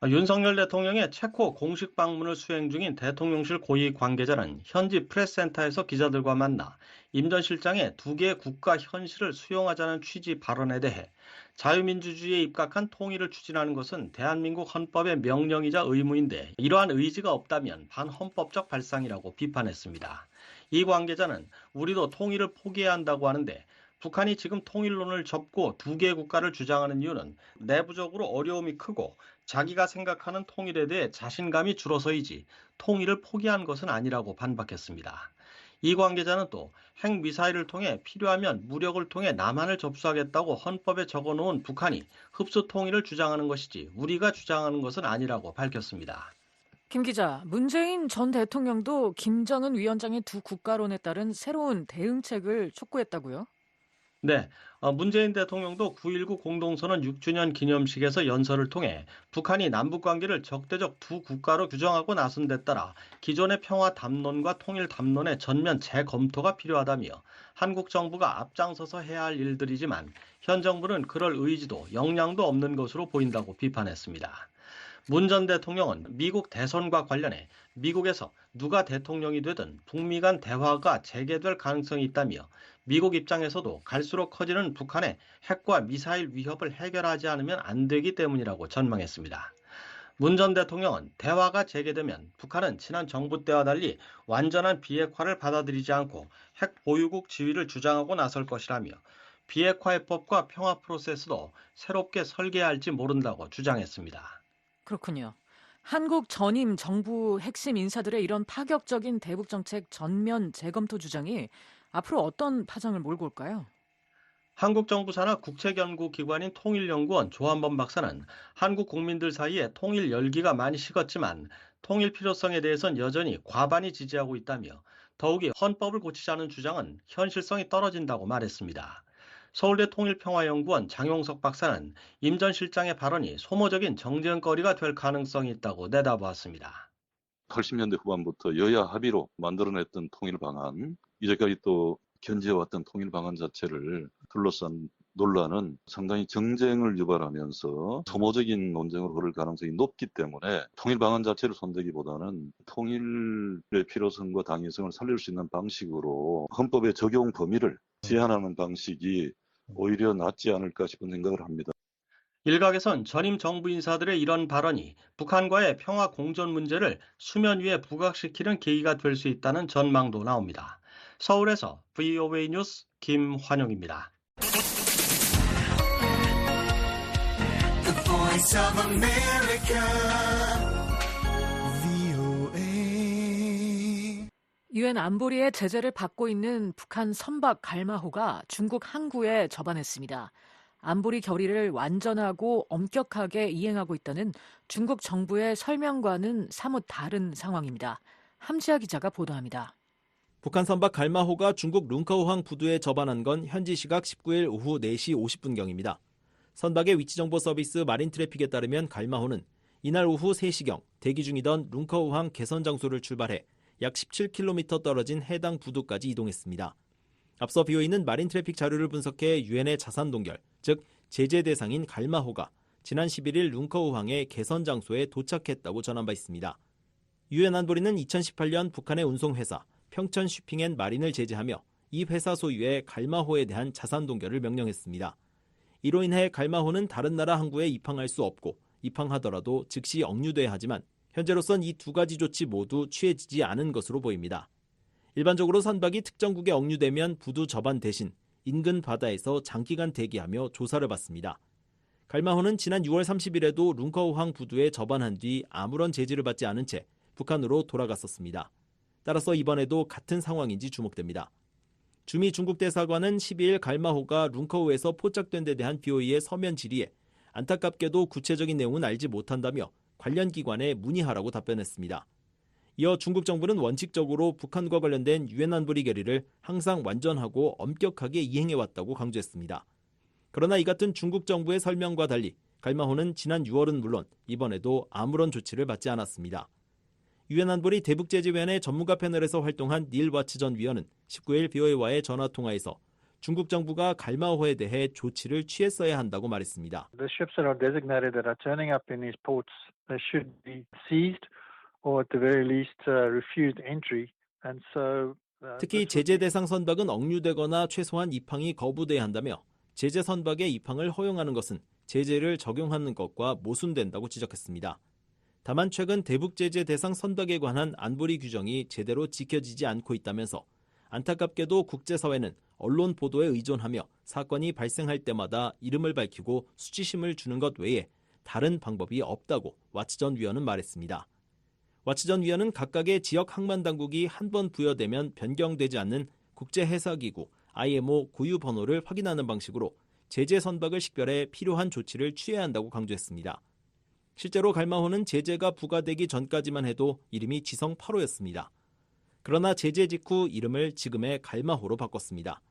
윤석열 대통령의 체코 공식 방문을 수행 중인 대통령실 고위 관계자는 현지 프레스센터에서 기자들과 만나 임 전 실장의 두 개의 국가 현실을 수용하자는 취지 발언에 대해 자유민주주의에 입각한 통일을 추진하는 것은 대한민국 헌법의 명령이자 의무인데 이러한 의지가 없다면 반헌법적 발상이라고 비판했습니다. 이 관계자는 우리도 통일을 포기해야 한다고 하는데 북한이 지금 통일론을 접고 두 개의 국가를 주장하는 이유는 내부적으로 어려움이 크고 자기가 생각하는 통일에 대해 자신감이 줄어서이지 통일을 포기한 것은 아니라고 반박했습니다. 이 관계자는 또 핵미사일을 통해 필요하면 무력을 통해 남한을 접수하겠다고 헌법에 적어놓은 북한이 흡수 통일을 주장하는 것이지 우리가 주장하는 것은 아니라고 밝혔습니다. 김 기자, 문재인 전 대통령도 김정은 위원장의 두 국가론에 따른 새로운 대응책을 촉구했다고요? 네, 문재인 대통령도 9.19 공동선언 6주년 기념식에서 연설을 통해 북한이 남북관계를 적대적 두 국가로 규정하고 나선 데 따라 기존의 평화 담론과 통일 담론의 전면 재검토가 필요하다며 한국 정부가 앞장서서 해야 할 일들이지만 현 정부는 그럴 의지도 역량도 없는 것으로 보인다고 비판했습니다. 문 전 대통령은 미국 대선과 관련해 미국에서 누가 대통령이 되든 북미 간 대화가 재개될 가능성이 있다며 미국 입장에서도 갈수록 커지는 북한의 핵과 미사일 위협을 해결하지 않으면 안 되기 때문이라고 전망했습니다. 문 전 대통령은 대화가 재개되면 북한은 지난 정부 때와 달리 완전한 비핵화를 받아들이지 않고 핵 보유국 지위를 주장하고 나설 것이라며 비핵화 해법과 평화 프로세스도 새롭게 설계할지 모른다고 주장했습니다. 그렇군요. 한국 전임 정부 핵심 인사들의 이런 파격적인 대북 정책 전면 재검토 주장이 앞으로 어떤 파장을 몰고 올까요? 한국 정부 산하 국책연구기관인 통일연구원 조한범 박사는 한국 국민들 사이에 통일 열기가 많이 식었지만 통일 필요성에 대해서는 여전히 과반이 지지하고 있다며 더욱이 헌법을 고치자는 주장은 현실성이 떨어진다고 말했습니다. 서울대 통일평화연구원 장용석 박사는 임 전 실장의 발언이 소모적인 정쟁거리가 될 가능성이 있다고 내다보았습니다. 80년대 후반부터 여야 합의로 만들어냈던 통일 방안, 이제까지 또 견지해왔던 통일 방안 자체를 둘러싼 논란은 상당히 정쟁을 유발하면서 소모적인 논쟁으로 흐를 가능성이 높기 때문에 통일 방안 자체를 손대기보다는 통일의 필요성과 당위성을 살릴 수 있는 방식으로 헌법의 적용 범위를 제한하는 방식이 오히려 낫지 않을까 싶은 생각을 합니다. 일각에선 전임 정부 인사들의 이런 발언이 북한과의 평화 공존 문제를 수면 위에 부각시키는 계기가 될 수 있다는 전망도 나옵니다. 서울에서 VOA 뉴스 김환용입니다. The Voice of America, 유엔 안보리의 제재를 받고 있는 북한 선박 갈마호가 중국 항구에 접안했습니다. 안보리 결의를 완전하고 엄격하게 이행하고 있다는 중국 정부의 설명과는 사뭇 다른 상황입니다. 함지아 기자가 보도합니다. 북한 선박 갈마호가 중국 룽카오항 부두에 접안한 건 현지 시각 19일 오후 4시 50분경입니다. 선박의 위치 정보 서비스 마린 트래픽에 따르면 갈마호는 이날 오후 3시경 대기 중이던 룽커우항 개선 장소를 출발해 약 17km 떨어진 해당 부두까지 이동했습니다. 앞서 BOE는 마린 트래픽 자료를 분석해 유엔의 자산 동결, 즉 제재 대상인 갈마호가 지난 11일 룽커우항의 개선 장소에 도착했다고 전한 바 있습니다. 유엔 안보리는 2018년 북한의 운송회사 평천 쉬핑앤마린을 제재하며 이 회사 소유의 갈마호에 대한 자산 동결을 명령했습니다. 이로 인해 갈마호는 다른 나라 항구에 입항할 수 없고 입항하더라도 즉시 억류돼야 하지만 현재로선 이 두 가지 조치 모두 취해지지 않은 것으로 보입니다. 일반적으로 선박이 특정국에 억류되면 부두 접안 대신 인근 바다에서 장기간 대기하며 조사를 받습니다. 갈마호는 지난 6월 30일에도 룽커우항 부두에 접안한 뒤 아무런 제지를 받지 않은 채 북한으로 돌아갔었습니다. 따라서 이번에도 같은 상황인지 주목됩니다. 주미 중국 대사관은 12일 갈마호가 룽커우에서 포착된 데 대한 BOE의 서면 질의에 안타깝게도 구체적인 내용은 알지 못한다며 관련 기관에 문의하라고 답변했습니다. 이어 중국 정부는 원칙적으로 북한과 관련된 유엔 안보리 결의를 항상 완전하고 엄격하게 이행해왔다고 강조했습니다. 그러나 이 같은 중국 정부의 설명과 달리 갈마호는 지난 6월은 물론 이번에도 아무런 조치를 받지 않았습니다. 유엔 안보리 대북제재위원회 전문가 패널에서 활동한 닐 와츠 전 위원은 19일 BOA와의 전화통화에서 중국 정부가 갈마호에 대해 조치를 취했어야 한다고 말했습니다. The ships that are designated that are turning up in these ports, they should be seized or at the very least refused entry. And so 특히 제재 대상 선박은 억류되거나 최소한 입항이 거부돼야 한다며 제재 선박의 입항을 허용하는 것은 제재를 적용하는 것과 모순된다고 지적했습니다. 다만 최근 대북 제재 대상 선박에 관한 안보리 규정이 제대로 지켜지지 않고 있다면서 안타깝게도 국제사회는 언론 보도에 의존하며 사건이 발생할 때마다 이름을 밝히고 수치심을 주는 것 외에 다른 방법이 없다고 와츠 전 위원은 말했습니다. 와츠 전 위원은 각각의 지역 항만 당국이 한 번 부여되면 변경되지 않는 국제해사기구 IMO 고유 번호를 확인하는 방식으로 제재 선박을 식별해 필요한 조치를 취해야 한다고 강조했습니다. 실제로 갈마호는 제재가 부과되기 전까지만 해도 이름이 지성 8호였습니다. 그러나 제재 직후 이름을 지금의 갈마호로 바꿨습니다.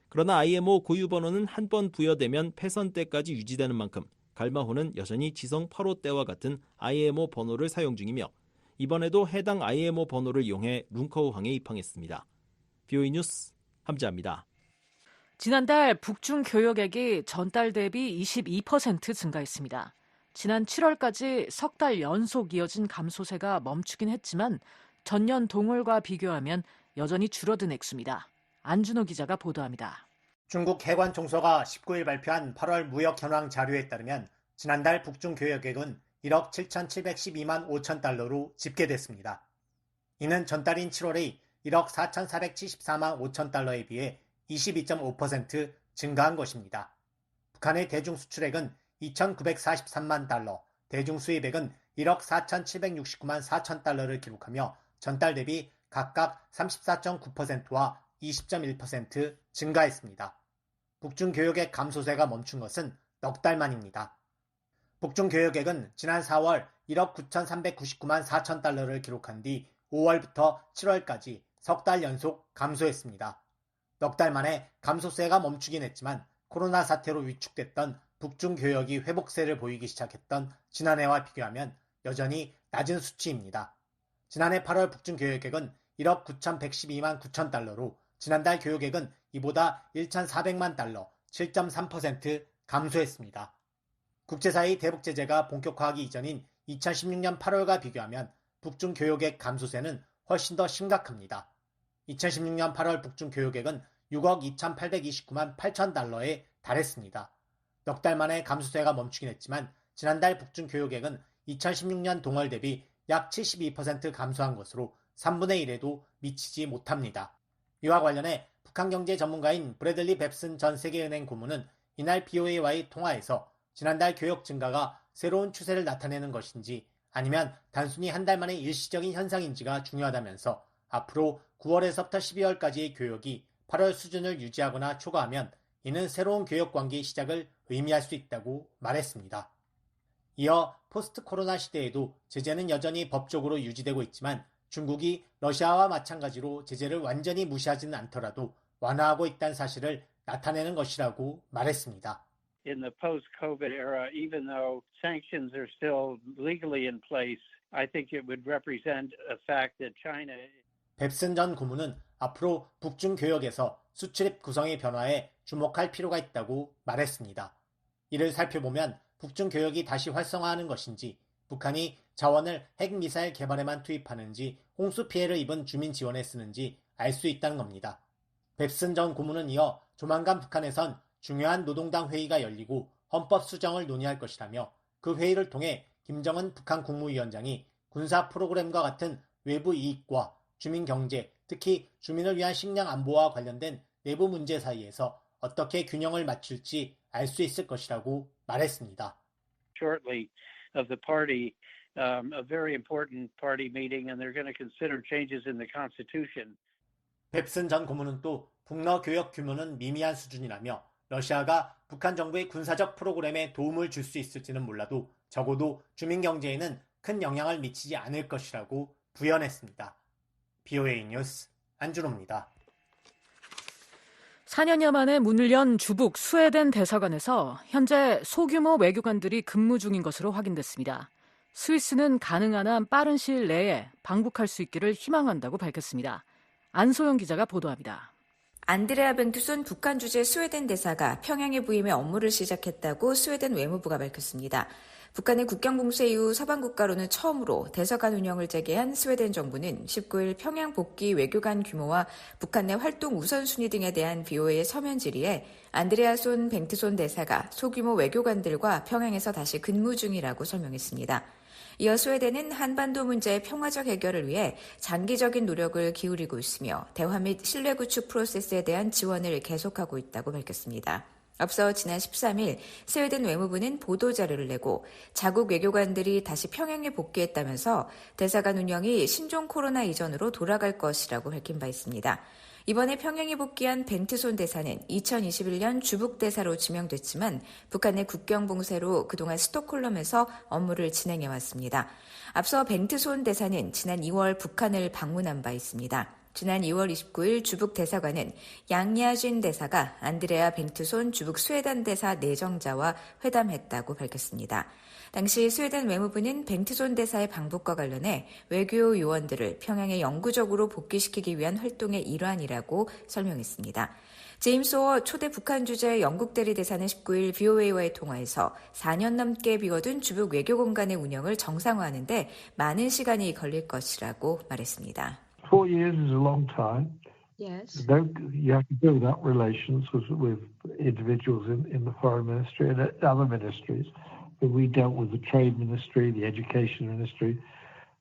그러나 IMO 고유 번호는 한 번 부여되면 폐선 때까지 유지되는 만큼 갈마호는 여전히 지성 8호 때와 같은 IMO 번호를 사용 중이며 이번에도 해당 IMO 번호를 이용해 룽커우항에 입항했습니다. BOE 뉴스 함지아입니다. 지난달 북중 교역액이 전달 대비 22% 증가했습니다. 지난 7월까지 석 달 연속 이어진 감소세가 멈추긴 했지만 전년 동월과 비교하면 여전히 줄어든 액수입니다. 안준호 기자가 보도합니다. 중국 해관총소가 19일 발표한 8월 무역 현황 자료에 따르면 지난달 북중 교역액은 1억 7,712만 5천 달러로 집계됐습니다. 이는 전달인 7월의 1억 4,474만 5천 달러에 비해 22.5% 증가한 것입니다. 북한의 대중 수출액은 2,943만 달러, 대중 수입액은 1억 4,769만 4천 달러를 기록하며 전달 대비 각각 34.9%와 20.1% 증가했습니다. 북중 교역액 감소세가 멈춘 것은 넉 달 만입니다. 북중 교역액은 지난 4월 1억 9,399만 4천 달러를 기록한 뒤 5월부터 7월까지 석 달 연속 감소했습니다. 넉 달 만에 감소세가 멈추긴 했지만 코로나 사태로 위축됐던 북중 교역이 회복세를 보이기 시작했던 지난해와 비교하면 여전히 낮은 수치입니다. 지난해 8월 북중 교역액은 1억 9,112만 9천 달러로 지난달 교역액은 이보다 1,400만 달러, 7.3% 감소했습니다. 국제사회의 대북 제재가 본격화하기 이전인 2016년 8월과 비교하면 북중 교역액 감소세는 훨씬 더 심각합니다. 2016년 8월 북중 교역액은 6억 2,829만 8천 달러에 달했습니다. 넉 달 만에 감소세가 멈추긴 했지만 지난달 북중 교역액은 2016년 동월 대비 약 72% 감소한 것으로 3분의 1에도 미치지 못합니다. 이와 관련해 북한 경제 전문가인 브래들리 뱁슨 전 세계은행 고문은 이날 BOA와의 통화에서 지난달 교역 증가가 새로운 추세를 나타내는 것인지 아니면 단순히 한 달 만의 일시적인 현상인지가 중요하다면서 앞으로 9월에서부터 12월까지의 교역이 8월 수준을 유지하거나 초과하면 이는 새로운 교역 관계의 시작을 의미할 수 있다고 말했습니다. 이어 포스트 코로나 시대에도 제재는 여전히 법적으로 유지되고 있지만 중국이 러시아와 마찬가지로 제재를 완전히 무시하지는 않더라도 완화하고 있다는 사실을 나타내는 것이라고 말했습니다. in the post-COVID era, even though sanctions are still legally in place, I think it would represent a fact that China. 뱁슨 전 고문은 앞으로 북중 교역에서 수출입 구성의 변화에 주목할 필요가 있다고 말했습니다. 이를 살펴보면 북중 교역이 다시 활성화하는 것인지, 북한이 자원을 핵미사일 개발에만 투입하는지, 홍수 피해를 입은 주민 지원에 쓰는지 알 수 있다는 겁니다. 뱁슨 전 고문은 이어 조만간 북한에선 중요한 노동당 회의가 열리고 헌법 수정을 논의할 것이라며, 그 회의를 통해 김정은 북한 국무위원장이 군사 프로그램과 같은 외부 이익과 주민 경제, 특히 주민을 위한 식량 안보와 관련된 내부 문제 사이에서 어떻게 균형을 맞출지 알 수 있을 것이라고 말했습니다. Shortly of the party, a very important party meeting, and they're going to consider changes in the Constitution. 뱁슨 전 고문은 또 북러 교역 규모는 미미한 수준이라며, 러시아가 북한 정부의 군사적 프로그램에 도움을 줄 수 있을지는 몰라도 적어도 주민 경제에는 큰 영향을 미치지 않을 것이라고 부연했습니다. BOA 뉴스 안준호입니다. 4년여 만에 문을 연 주북 스웨덴 대사관에서 현재 소규모 외교관들이 근무 중인 것으로 확인됐습니다. 스위스는 가능한 한 빠른 시일 내에 방북할 수 있기를 희망한다고 밝혔습니다. 안소영 기자가 보도합니다. 안드레아 벤투손 북한 주재 스웨덴 대사가 평양에 부임해 업무를 시작했다고 스웨덴 외무부가 밝혔습니다. 북한의 국경 봉쇄 이후 서방 국가로는 처음으로 대사관 운영을 재개한 스웨덴 정부는 19일 평양 복귀 외교관 규모와 북한 내 활동 우선순위 등에 대한 BOA의 서면 질의에 안드레아손 벤투손 대사가 소규모 외교관들과 평양에서 다시 근무 중이라고 설명했습니다. 이어 스웨덴은 한반도 문제의 평화적 해결을 위해 장기적인 노력을 기울이고 있으며 대화 및 신뢰 구축 프로세스에 대한 지원을 계속하고 있다고 밝혔습니다. 앞서 지난 13일 스웨덴 외무부는 보도자료를 내고 자국 외교관들이 다시 평양에 복귀했다면서 대사관 운영이 신종 코로나 이전으로 돌아갈 것이라고 밝힌 바 있습니다. 이번에 평양에 복귀한 벤투손 대사는 2021년 주북대사로 지명됐지만 북한 내 국경 봉쇄로 그동안 스톡홀름에서 업무를 진행해왔습니다. 앞서 벤투손 대사는 지난 2월 북한을 방문한 바 있습니다. 지난 2월 29일 주북 대사관은 양야쥔 대사가 안드레아 벤투손 주북 스웨덴 대사 내정자와 회담했다고 밝혔습니다. 당시 스웨덴 외무부는 벤투손 대사의 방북과 관련해 외교 요원들을 평양에 영구적으로 복귀시키기 위한 활동의 일환이라고 설명했습니다. 제임스 워 초대 북한 주재 영국 대리 대사는 19일 BOA와의 통화에서 4년 넘게 비워둔 주북 외교 공간의 운영을 정상화하는 데 많은 시간이 걸릴 것이라고 말했습니다. 4 years is a long time. Yes. You have to build up relations with individuals in the foreign ministry and other ministries. But we dealt with the trade ministry, the education ministry,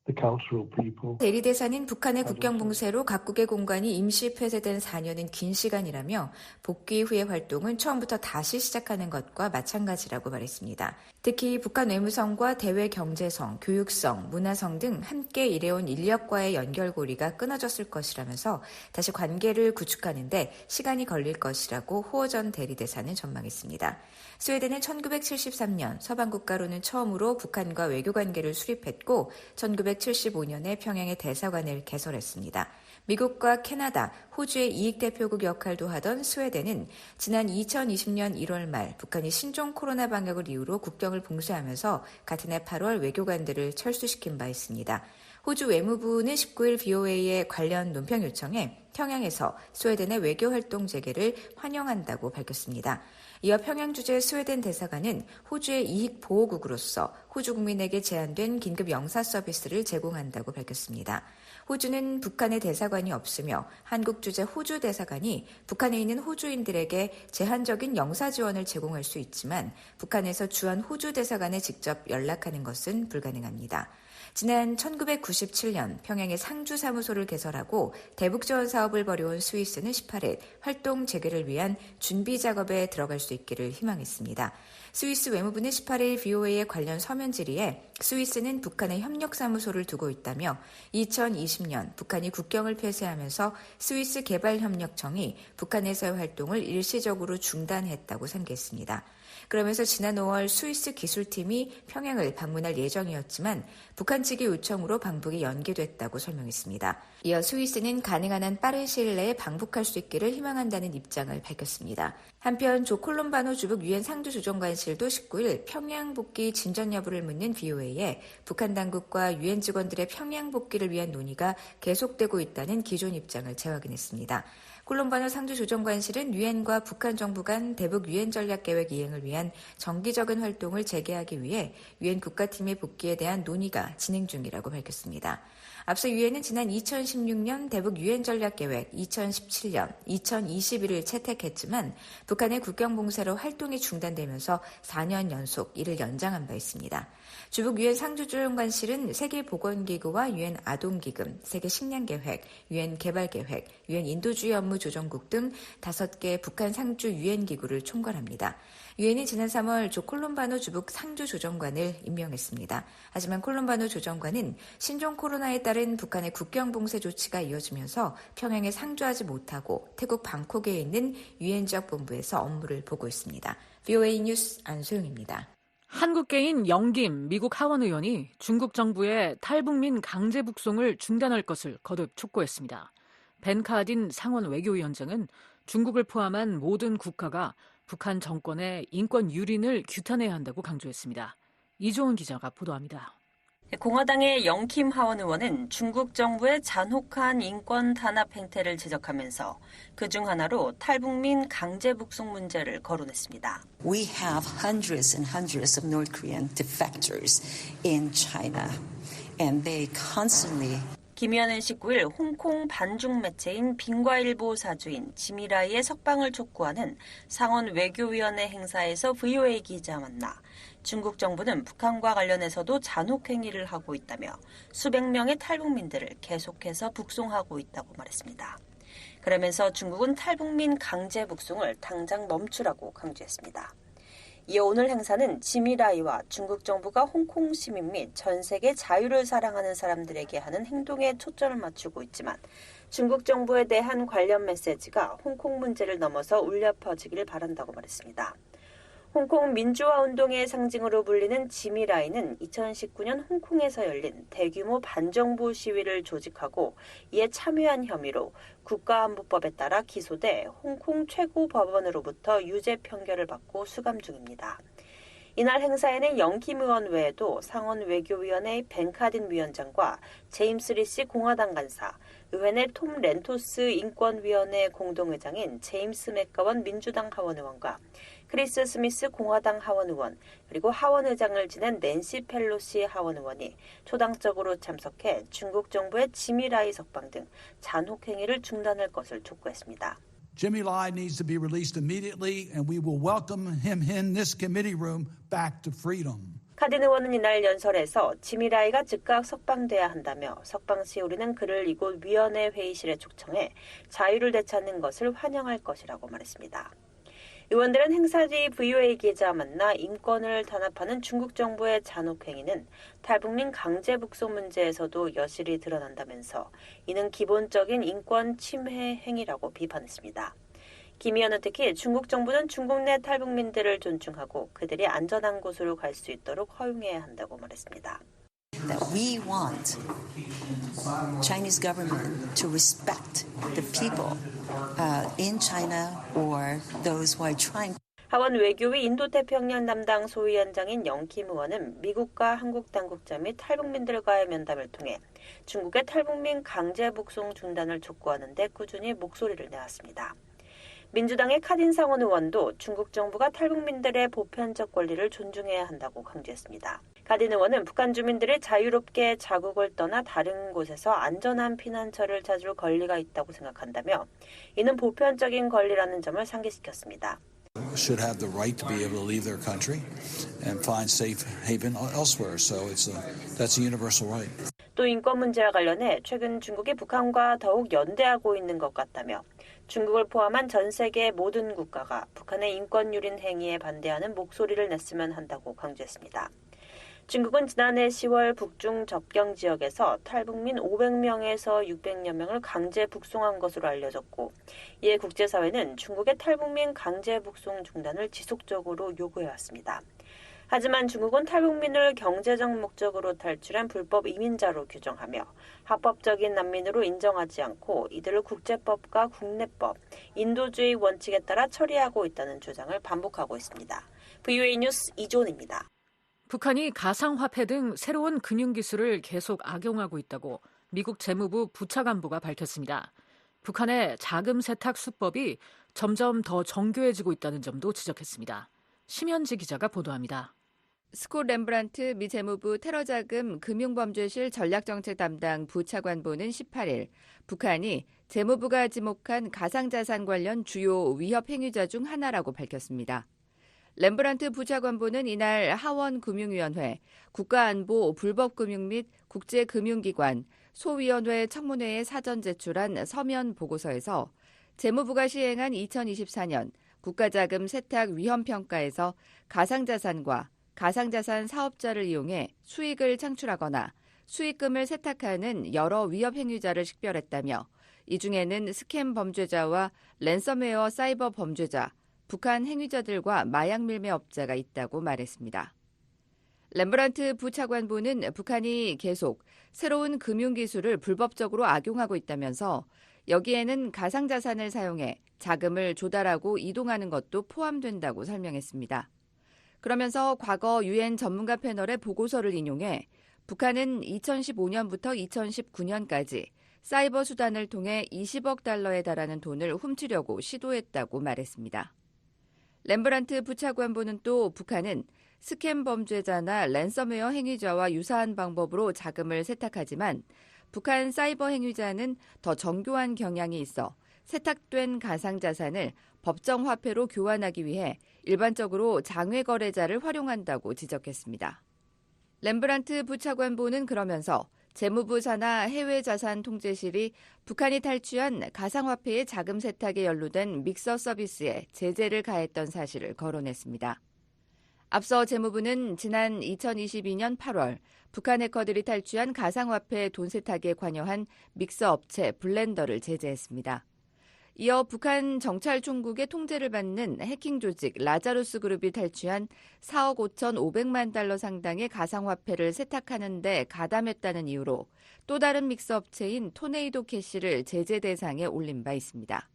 the cultural people. 대리대사는 북한의 국경 봉쇄로 각국의 공간이 임시 폐쇄된 4년은 긴 시간이라며 복귀 후의 활동은 처음부터 다시 시작하는 것과 마찬가지라고 말했습니다. 특히 북한 외무성과 대외 경제성, 교육성, 문화성 등 함께 일해온 인력과의 연결고리가 끊어졌을 것이라면서 다시 관계를 구축하는데 시간이 걸릴 것이라고 호어 전 대리대사는 전망했습니다. 스웨덴은 1973년 서방 국가로는 처음으로 북한과 외교관계를 수립했고 1975년에 평양에 대사관을 개설했습니다. 미국과 캐나다, 호주의 이익대표국 역할도 하던 스웨덴은 지난 2020년 1월 말 북한이 신종 코로나 방역을 이유로 국경을 봉쇄하면서 같은 해 8월 외교관들을 철수시킨 바 있습니다. 호주 외무부는 19일 BOA의 관련 논평 요청에 평양에서 스웨덴의 외교활동 재개를 환영한다고 밝혔습니다. 이어 평양 주재 스웨덴 대사관은 호주의 이익 보호국으로서 호주 국민에게 제한된 긴급 영사 서비스를 제공한다고 밝혔습니다. 호주는 북한의 대사관이 없으며 한국 주재 호주 대사관이 북한에 있는 호주인들에게 제한적인 영사 지원을 제공할 수 있지만 북한에서 주한 호주 대사관에 직접 연락하는 것은 불가능합니다. 지난 1997년 평양에 상주사무소를 개설하고 대북지원 사업을 벌여온 스위스는 18일 활동 재개를 위한 준비 작업에 들어갈 수 있기를 희망했습니다. 스위스 외무부는 18일 BOA의 관련 서면 질의에 스위스는 북한에 협력사무소를 두고 있다며 2020년 북한이 국경을 폐쇄하면서 스위스 개발협력청이 북한에서의 활동을 일시적으로 중단했다고 상기했습니다. 그러면서 지난 5월 스위스 기술팀이 평양을 방문할 예정이었지만 북한 측의 요청으로 방북이 연기됐다고 설명했습니다. 이어 스위스는 가능한 한 빠른 시일 내에 방북할 수 있기를 희망한다는 입장을 밝혔습니다. 한편 조 콜롬바노 주북 유엔 상주조정관실도 19일 평양 복귀 진전 여부를 묻는 VOA에 북한 당국과 유엔 직원들의 평양 복귀를 위한 논의가 계속되고 있다는 기존 입장을 재확인했습니다. 콜롬바노 상주조정관실은 유엔과 북한 정부 간 대북 유엔 전략계획 이행을 위한 정기적인 활동을 재개하기 위해 유엔 국가팀의 복귀에 대한 논의가 진행 중이라고 밝혔습니다. 앞서 유엔은 지난 2016년 대북 유엔 전략계획 2017년, 2021을 채택했지만 북한의 국경 봉쇄로 활동이 중단되면서 4년 연속 이를 연장한 바 있습니다. 주북 유엔 상주조정관실은 세계보건기구와 유엔 아동기금, 세계식량계획, 유엔 개발계획, 유엔 인도주의 업무 조정국 등 5개 북한 상주 유엔 기구를 총괄합니다. 유엔이 지난 3월 조 콜롬바노 주북 상주조정관을 임명했습니다. 하지만 콜롬바노 조정관은 신종 코로나에 따른 북한의 국경 봉쇄 조치가 이어지면서 평양에 상주하지 못하고 태국 방콕에 있는 유엔 지역본부에서 업무를 보고 있습니다. VOA 뉴스 안소영입니다. 한국계인 영김 미국 하원 의원이 중국 정부의 탈북민 강제 북송을 중단할 것을 거듭 촉구했습니다. 벤 카딘 상원 외교위원장은 중국을 포함한 모든 국가가 북한 정권의 인권 유린을 규탄해야 한다고 강조했습니다. 이조은 기자가 보도합니다. 공화당의 영킴 하원 의원은 중국 정부의 잔혹한 인권 탄압 행태를 지적하면서 그중 하나로 탈북민 강제 북송 문제를 거론했습니다. We have hundreds and hundreds of North Korean defectors in China, and they constantly 김 의원은 19일 홍콩 반중 매체인 빙과일보 사주인 지미라이의 석방을 촉구하는 상원 외교위원회 행사에서 VOA 기자 만나 중국 정부는 북한과 관련해서도 잔혹 행위를 하고 있다며 수백 명의 탈북민들을 계속해서 북송하고 있다고 말했습니다. 그러면서 중국은 탈북민 강제 북송을 당장 멈추라고 강조했습니다. 이어 오늘 행사는 지미라이와 중국 정부가 홍콩 시민 및 전 세계 자유를 사랑하는 사람들에게 하는 행동에 초점을 맞추고 있지만 중국 정부에 대한 관련 메시지가 홍콩 문제를 넘어서 울려 퍼지기를 바란다고 말했습니다. 홍콩 민주화 운동의 상징으로 불리는 지미라이는 2019년 홍콩에서 열린 대규모 반정부 시위를 조직하고 이에 참여한 혐의로 국가안보법에 따라 기소돼 홍콩 최고법원으로부터 유죄 판결을 받고 수감 중입니다. 이날 행사에는 영킴 의원 외에도 상원 외교위원회 벤 카딘 위원장과 제임스 리시 공화당 간사, 의회 톰 렌토스 인권위원회 공동의장인 제임스 맥가원 민주당 하원 의원과 크리스 스미스 공화당 하원 의원, 그리고 하원 의장을 지낸 낸시 펠로시 하원 의원이 초당적으로 참석해 중국 정부의 지미라이 석방 등 잔혹 행위를 중단할 것을 촉구했습니다. Jimmy Lai needs to be released immediately, and we will welcome him in this committee room back to freedom. 카딘 의원은 이날 연설에서 지미라이가 즉각 석방돼야 한다며 석방 시 우리는 그를 이곳 위원회 회의실에 초청해 자유를 되찾는 것을 환영할 것이라고 말했습니다. 의원들은 행사 뒤 VOA 기자 만나 인권을 탄압하는 중국 정부의 잔혹 행위는 탈북민 강제 북송 문제에서도 여실히 드러난다면서 이는 기본적인 인권 침해 행위라고 비판했습니다. 김 의원은 특히 중국 정부는 중국 내 탈북민들을 존중하고 그들이 안전한 곳으로 갈 수 있도록 허용해야 한다고 말했습니다. that we want Chinese government to respect the people in China or those who are trying. 하원 외교위 인도태평양 담당 소위원장인 영킴 의원은 미국과 한국 당국자 및 탈북민들과의 면담을 통해 중국의 탈북민 강제 북송 중단을 촉구하는 데 꾸준히 목소리를 내왔습니다. 민주당의 카딘 상원 의원도 중국 정부가 탈북민들의 보편적 권리를 존중해야 한다고 강조했습니다. 카딘 의원은 북한 주민들이 자유롭게 자국을 떠나 다른 곳에서 안전한 피난처를 찾을 권리가 있다고 생각한다며 이는 보편적인 권리라는 점을 상기시켰습니다. Should have the right to be able to leave their country and find safe haven elsewhere. So that's a universal right. 또 인권 문제와 관련해 최근 중국이 북한과 더욱 연대하고 있는 것 같다며 중국을 포함한 전 세계 모든 국가가 북한의 인권 유린 행위에 반대하는 목소리를 냈으면 한다고 강조했습니다. 중국은 지난해 10월 북중 접경 지역에서 탈북민 500명에서 600여 명을 강제 북송한 것으로 알려졌고, 이에 국제사회는 중국의 탈북민 강제 북송 중단을 지속적으로 요구해왔습니다. 하지만 중국은 탈북민을 경제적 목적으로 탈출한 불법 이민자로 규정하며 합법적인 난민으로 인정하지 않고 이들을 국제법과 국내법, 인도주의 원칙에 따라 처리하고 있다는 주장을 반복하고 있습니다. VOA 뉴스 이존입니다. 북한이 가상화폐 등 새로운 금융기술을 계속 악용하고 있다고 미국 재무부 부차관보가 밝혔습니다. 북한의 자금 세탁 수법이 점점 더 정교해지고 있다는 점도 지적했습니다. 심현지 기자가 보도합니다. 스콧 렘브란트 미 재무부 테러자금 금융범죄실 전략정책 담당 부차관보는 18일 북한이 재무부가 지목한 가상자산 관련 주요 위협 행위자 중 하나라고 밝혔습니다. 렘브란트 부차관보는 이날 하원금융위원회, 국가안보 불법금융 및 국제금융기관, 소위원회 청문회에 사전 제출한 서면 보고서에서 재무부가 시행한 2024년 국가자금 세탁 위험평가에서 가상자산과 가상자산 사업자를 이용해 수익을 창출하거나 수익금을 세탁하는 여러 위협 행위자를 식별했다며 이 중에는 스캠 범죄자와 랜섬웨어 사이버 범죄자, 북한 행위자들과 마약 밀매업자가 있다고 말했습니다. 렘브란트 부차관보는 북한이 계속 새로운 금융기술을 불법적으로 악용하고 있다면서 여기에는 가상자산을 사용해 자금을 조달하고 이동하는 것도 포함된다고 설명했습니다. 그러면서 과거 유엔 전문가 패널의 보고서를 인용해 북한은 2015년부터 2019년까지 사이버 수단을 통해 20억 달러에 달하는 돈을 훔치려고 시도했다고 말했습니다. 렘브란트 부차관보는 또 북한은 스캠 범죄자나 랜섬웨어 행위자와 유사한 방법으로 자금을 세탁하지만 북한 사이버 행위자는 더 정교한 경향이 있어 세탁된 가상자산을 법정 화폐로 교환하기 위해 일반적으로 장외 거래자를 활용한다고 지적했습니다. 렘브란트 부차관보는 그러면서 재무부 산하 해외자산통제실이 북한이 탈취한 가상화폐의 자금 세탁에 연루된 믹서 서비스에 제재를 가했던 사실을 거론했습니다. 앞서 재무부는 지난 2022년 8월 북한 해커들이 탈취한 가상화폐 돈 세탁에 관여한 믹서 업체 블렌더를 제재했습니다. 이어 북한 정찰총국의 통제를 받는 해킹 조직 라자루스 그룹이 탈취한 4억 5,500만 달러 상당의 가상화폐를 세탁하는 데 가담했다는 이유로 또 다른 믹서 업체인 토네이도 캐시를 제재 대상에 올린 바 있습니다.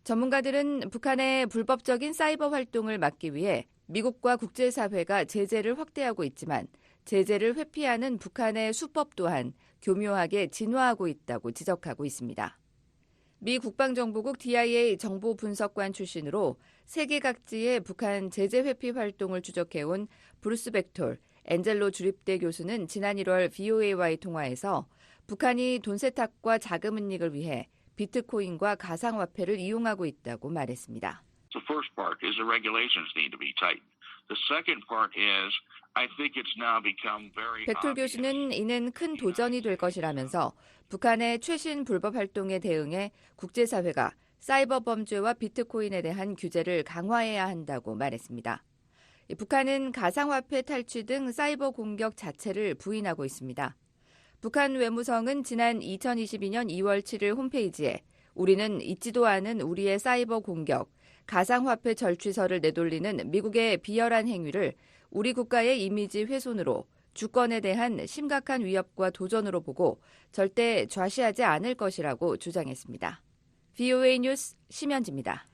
전문가들은 북한의 불법적인 사이버 활동을 막기 위해 미국과 국제사회가 제재를 확대하고 있지만 제재를 회피하는 북한의 수법 또한 교묘하게 진화하고 있다고 지적하고 있습니다. 미 국방정보국 DIA 정보분석관 출신으로 세계 각지의 북한 제재 회피 활동을 추적해온 브루스 벡톨, 엔젤로 주립대 교수는 지난 1월 VOA와의 통화에서 북한이 돈 세탁과 자금 은닉을 위해 비트코인과 가상화폐를 이용하고 있다고 말했습니다. The first part is the regulations need to be tightened. The second part is I think it's now become very 벡톨 교수는 이는 큰 도전이 될 것이라면서 북한의 최신 불법 활동에 대응해 국제사회가 사이버 범죄와 비트코인에 대한 규제를 강화해야 한다고 말했습니다. 북한은 가상화폐 탈취 등 사이버 공격 자체를 부인하고 있습니다. 북한 외무성은 지난 2022년 2월 7일 홈페이지에 우리는 잊지도 않은 우리의 사이버 공격, 가상화폐 절취설을 내돌리는 미국의 비열한 행위를 우리 국가의 이미지 훼손으로 주권에 대한 심각한 위협과 도전으로 보고 절대 좌시하지 않을 것이라고 주장했습니다. VOA 뉴스 심현지입니다.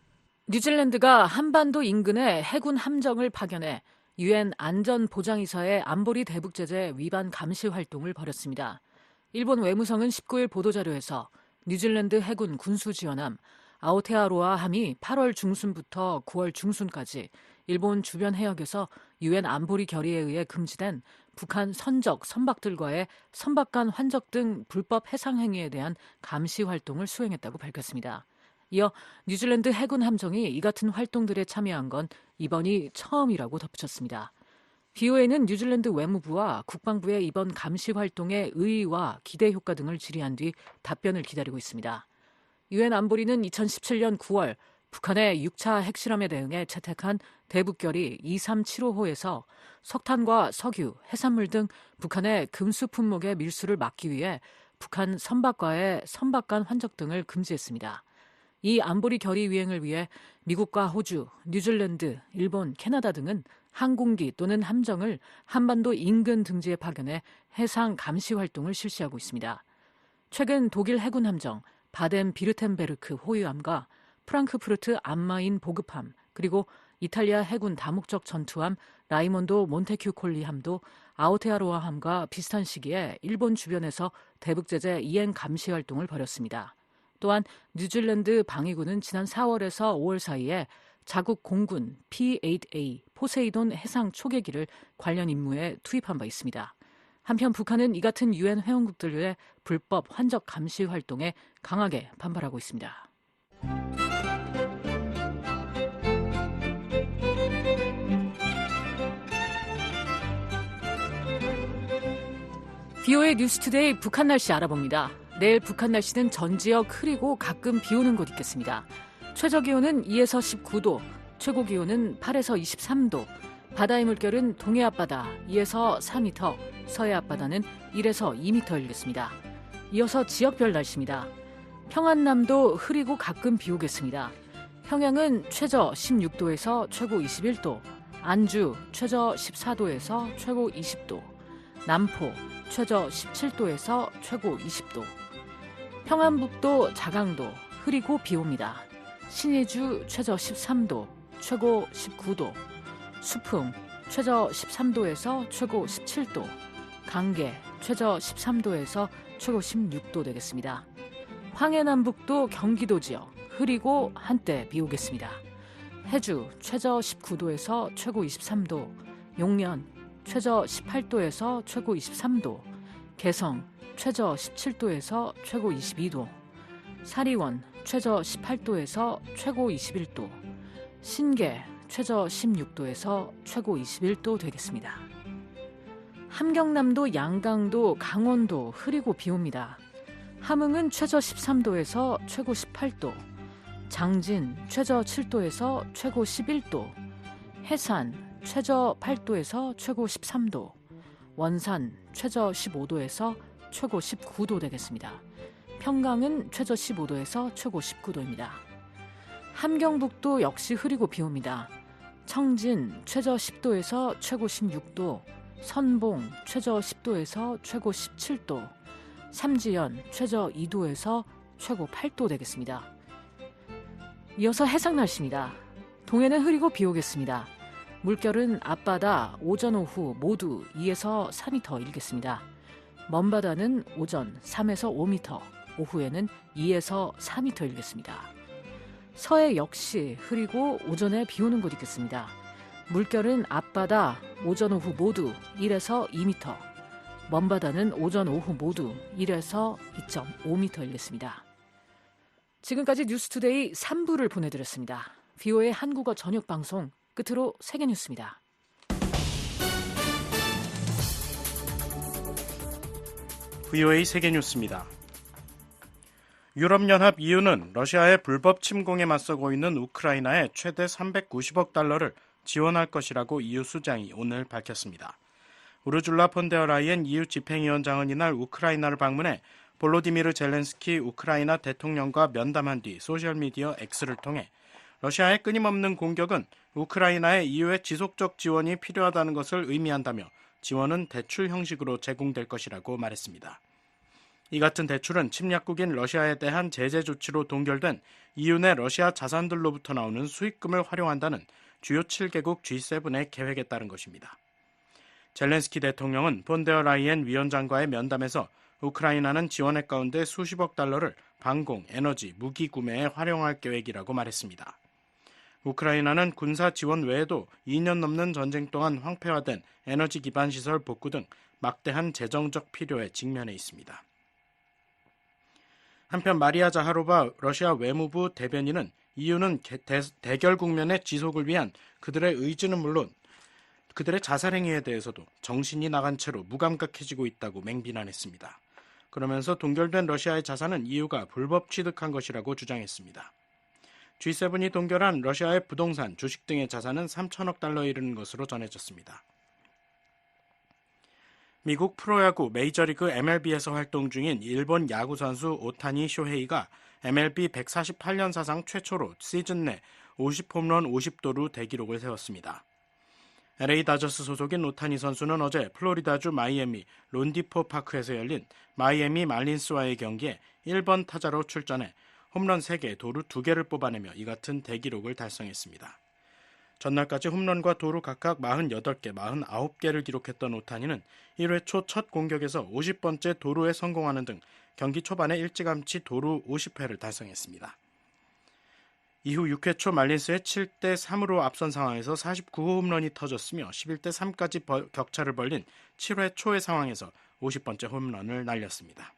뉴질랜드가 한반도 인근에 해군 함정을 파견해 유엔 안전보장이사의 안보리 대북제재 위반 감시 활동을 벌였습니다. 일본 외무성은 19일 보도자료에서 뉴질랜드 해군 군수지원함 아오테아로아 함이 8월 중순부터 9월 중순까지 일본 주변 해역에서 유엔 안보리 결의에 의해 금지된 북한 선적, 선박들과의 선박 간 환적 등 불법 해상 행위에 대한 감시 활동을 수행했다고 밝혔습니다. 이어 뉴질랜드 해군 함정이 이 같은 활동들에 참여한 건 이번이 처음이라고 덧붙였습니다. BOA는 뉴질랜드 외무부와 국방부의 이번 감시 활동의 의의와 기대 효과 등을 질의한 뒤 답변을 기다리고 있습니다. 유엔 안보리는 2017년 9월 북한의 6차 핵실험에 대응해 채택한 대북결의 2375호에서 석탄과 석유, 해산물 등 북한의 금수 품목의 밀수를 막기 위해 북한 선박과의 선박 간 환적 등을 금지했습니다. 이 안보리 결의 위행을 위해 미국과 호주, 뉴질랜드, 일본, 캐나다 등은 항공기 또는 함정을 한반도 인근 등지에 파견해 해상 감시 활동을 실시하고 있습니다. 최근 독일 해군 함정 바덴 비르텐베르크 호위함과 프랑크푸르트 암마인 보급함, 그리고 이탈리아 해군 다목적 전투함 라이몬도 몬테큐콜리함도 아오테아로아 함과 비슷한 시기에 일본 주변에서 대북제재 이행 감시 활동을 벌였습니다. 또한 뉴질랜드 방위군은 지난 4월에서 5월 사이에 자국 공군 P-8A 포세이돈 해상 초계기를 관련 임무에 투입한 바 있습니다. 한편 북한은 이 같은 유엔 회원국들의 불법 환적 감시 활동에 강하게 반발하고 있습니다. VOA 뉴스투데이 북한 날씨 알아봅니다. 내일 북한 날씨는 전 지역 흐리고 가끔 비 오는 곳 있겠습니다. 최저 기온은 2에서 19도, 최고 기온은 8에서 23도, 바다의 물결은 동해 앞바다 2에서 4m, 서해 앞바다는 1에서 2m 일겠습니다. 이어서 지역별 날씨입니다. 평안남도 흐리고 가끔 비 오겠습니다. 평양은 최저 16도에서 최고 21도, 안주 최저 14도에서 최고 20도, 남포 최저 17도에서 최고 20도, 평안북도 자강도 흐리고 비 옵니다. 신의주 최저 13도, 최고 19도, 수풍 최저 13도에서 최고 17도, 강계 최저 13도에서 최고 16도 되겠습니다. 황해남북도 경기도 지역 흐리고 한때 비 오겠습니다. 해주 최저 19도에서 최고 23도, 용면 최저 18도에서 최고 23도, 개성 최저 17도에서 최고 22도, 사리원 최저 18도에서 최고 21도, 신계 최저 16도에서 최고 21도 되겠습니다. 함경남도, 양강도, 강원도 흐리고 비 옵니다. 함흥은 최저 13도에서 최고 18도, 장진 최저 7도에서 최고 11도, 해산 최저 8도에서 최고 13도, 원산 최저 15도에서 최고 19도 되겠습니다. 평강은 최저 15도에서 최고 19도입니다. 함경북도 역시 흐리고 비 옵니다. 청진 최저 10도에서 최고 16도, 선봉 최저 10도에서 최고 17도, 삼지연 최저 2도에서 최고 8도 되겠습니다. 이어서 해상 날씨입니다. 동해는 흐리고 비 오겠습니다. 물결은 앞바다 오전 오후 모두 2에서 4m 일겠습니다. 먼바다는 오전 3에서 5m, 오후에는 2에서 4m 일겠습니다. 서해 역시 흐리고 오전에 비 오는 곳 있겠습니다. 물결은 앞바다 오전 오후 모두 1에서 2m, 먼바다는 오전 오후 모두 1에서 2.5m 일겠습니다. 지금까지 뉴스투데이 3부를 보내드렸습니다. VOA 한국어 저녁 방송 끝으로 세계 뉴스입니다. VOA 세계 뉴스입니다. 유럽연합 EU는 러시아의 불법 침공에 맞서고 있는 우크라이나에 최대 390억 달러를 지원할 것이라고 EU 수장이 오늘 밝혔습니다. 우르줄라 폰데어라이엔 EU 집행위원장은 이날 우크라이나를 방문해 볼로디미르 젤렌스키 우크라이나 대통령과 면담한 뒤 소셜미디어 X를 통해 러시아의 끊임없는 공격은 우크라이나의 EU의 지속적 지원이 필요하다는 것을 의미한다며 지원은 대출 형식으로 제공될 것이라고 말했습니다. 이 같은 대출은 침략국인 러시아에 대한 제재 조치로 동결된 EU 내 러시아 자산들로부터 나오는 수익금을 활용한다는 주요 7개국 G7의 계획에 따른 것입니다. 젤렌스키 대통령은 폰데어라이엔 위원장과의 면담에서 우크라이나는 지원액 가운데 수십억 달러를 방공, 에너지, 무기 구매에 활용할 계획이라고 말했습니다. 우크라이나는 군사 지원 외에도 2년 넘는 전쟁 동안 황폐화된 에너지 기반 시설 복구 등 막대한 재정적 필요에 직면해 있습니다. 한편 마리아 자하로바 러시아 외무부 대변인은 EU는 대결 국면의 지속을 위한 그들의 의지는 물론 그들의 자살 행위에 대해서도 정신이 나간 채로 무감각해지고 있다고 맹비난했습니다. 그러면서 동결된 러시아의 자산은 EU가 불법 취득한 것이라고 주장했습니다. G7이 동결한 러시아의 부동산, 주식 등의 자산은 3천억 달러에 이르는 것으로 전해졌습니다. 미국 프로야구 메이저리그 MLB에서 활동 중인 일본 야구 선수 오타니 쇼헤이가 MLB 148년 사상 최초로 시즌 내 50홈런 50도루 대기록을 세웠습니다. LA 다저스 소속인 오타니 선수는 어제 플로리다주 마이애미 론디포 파크에서 열린 마이애미 말린스와의 경기에 1번 타자로 출전해 홈런 3개, 도루 2개를 뽑아내며 이 같은 대기록을 달성했습니다. 전날까지 홈런과 도루 각각 48개, 49개를 기록했던 오타니는 1회 초 첫 공격에서 50번째 도루에 성공하는 등 경기 초반에 일찌감치 도루 50회를 달성했습니다. 이후 6회 초 말린스의 7대3으로 앞선 상황에서 49호 홈런이 터졌으며 11대3까지 격차를 벌린 7회 초의 상황에서 50번째 홈런을 날렸습니다.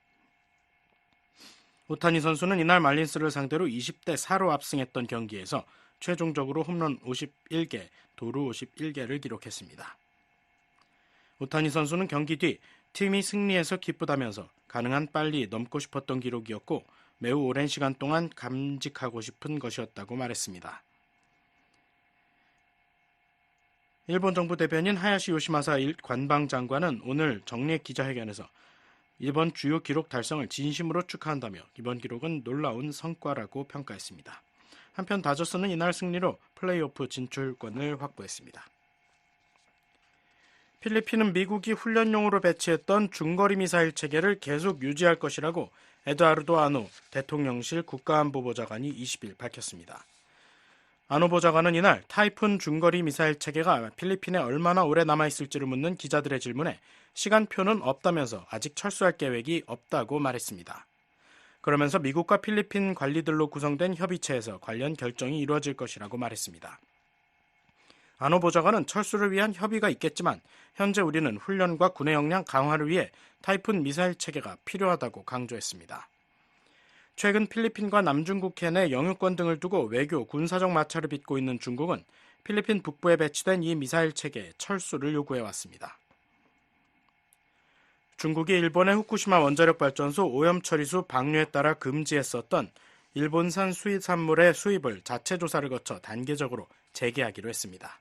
오타니 선수는 이날 말린스를 상대로 20대4로 압승했던 경기에서 최종적으로 홈런 51개, 도루 51개를 기록했습니다. 오타니 선수는 경기 뒤 팀이 승리해서 기쁘다면서 가능한 빨리 넘고 싶었던 기록이었고 매우 오랜 시간 동안 감직하고 싶은 것이었다고 말했습니다. 일본 정부 대변인 하야시 요시마사 관방장관은 오늘 정례 기자회견에서 이번 주요 기록 달성을 진심으로 축하한다며 이번 기록은 놀라운 성과라고 평가했습니다. 한편 다저스는 이날 승리로 플레이오프 진출권을 확보했습니다. 필리핀은 미국이 훈련용으로 배치했던 중거리 미사일 체계를 계속 유지할 것이라고 에드와르도 아노 대통령실 국가안보보좌관이 20일 밝혔습니다. 아노 보좌관은 이날 타이푼 중거리 미사일 체계가 필리핀에 얼마나 오래 남아있을지를 묻는 기자들의 질문에 시간표는 없다면서 아직 철수할 계획이 없다고 말했습니다. 그러면서 미국과 필리핀 관리들로 구성된 협의체에서 관련 결정이 이루어질 것이라고 말했습니다. 아노 보좌관은 철수를 위한 협의가 있겠지만 현재 우리는 훈련과 군의 역량 강화를 위해 타이푼 미사일 체계가 필요하다고 강조했습니다. 최근 필리핀과 남중국해 내 영유권 등을 두고 외교, 군사적 마찰을 빚고 있는 중국은 필리핀 북부에 배치된 이 미사일 체계의 철수를 요구해왔습니다. 중국이 일본의 후쿠시마 원자력발전소 오염처리수 방류에 따라 금지했었던 일본산 수입산물의 수입을 자체 조사를 거쳐 단계적으로 재개하기로 했습니다.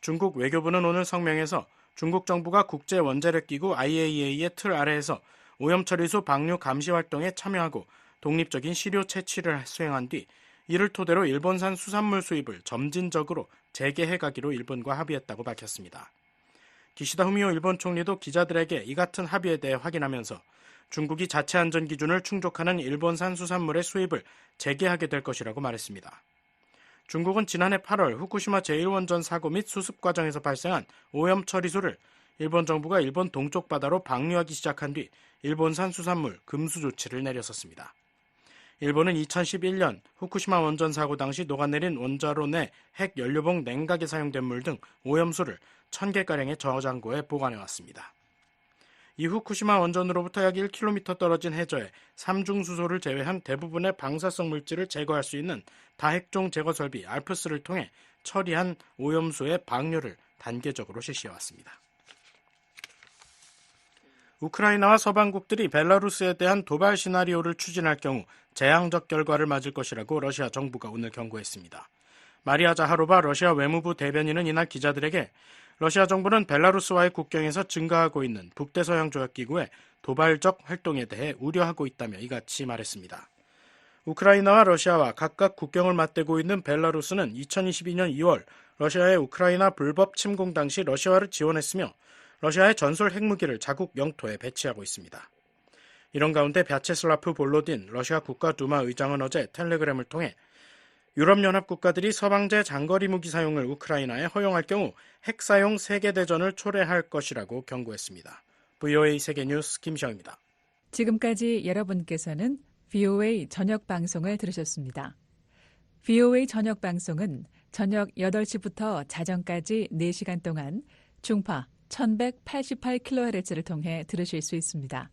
중국 외교부는 오늘 성명에서 중국 정부가 국제원자력기구 IAEA의 틀 아래에서 오염처리수 방류 감시 활동에 참여하고 독립적인 시료 채취를 수행한 뒤 이를 토대로 일본산 수산물 수입을 점진적으로 재개해가기로 일본과 합의했다고 밝혔습니다. 기시다 후미오 일본 총리도 기자들에게 이 같은 합의에 대해 확인하면서 중국이 자체 안전 기준을 충족하는 일본산 수산물의 수입을 재개하게 될 것이라고 말했습니다. 중국은 지난해 8월 후쿠시마 제1원전 사고 및 수습 과정에서 발생한 오염 처리수를 일본 정부가 일본 동쪽 바다로 방류하기 시작한 뒤 일본산 수산물 금수 조치를 내렸었습니다. 일본은 2011년 후쿠시마 원전 사고 당시 녹아내린 원자로 내 핵 연료봉 냉각에 사용된 물 등 오염수를 1000개가량의 저장고에 보관해왔습니다. 이 후쿠시마 원전으로부터 약 1km 떨어진 해저에 삼중수소를 제외한 대부분의 방사성 물질을 제거할 수 있는 다핵종 제거 설비 알프스를 통해 처리한 오염수의 방류를 단계적으로 실시해왔습니다. 우크라이나와 서방국들이 벨라루스에 대한 도발 시나리오를 추진할 경우 재앙적 결과를 맞을 것이라고 러시아 정부가 오늘 경고했습니다. 마리아 자하로바 러시아 외무부 대변인은 이날 기자들에게 러시아 정부는 벨라루스와의 국경에서 증가하고 있는 북대서양 조약기구의 도발적 활동에 대해 우려하고 있다며 이같이 말했습니다. 우크라이나와 러시아와 각각 국경을 맞대고 있는 벨라루스는 2022년 2월 러시아의 우크라이나 불법 침공 당시 러시아를 지원했으며 러시아의 전술 핵무기를 자국 영토에 배치하고 있습니다. 이런 가운데 벼체슬라프 볼로딘 러시아 국가두마 의장은 어제 텔레그램을 통해 유럽연합 국가들이 서방제 장거리 무기 사용을 우크라이나에 허용할 경우 핵사용 세계대전을 초래할 것이라고 경고했습니다. VOA 세계뉴스 김시영입니다. 지금까지 여러분께서는 VOA 저녁 방송을 들으셨습니다. VOA 저녁 방송은 저녁 8시부터 자정까지 4시간 동안 중파 1188kHz를 통해 들으실 수 있습니다.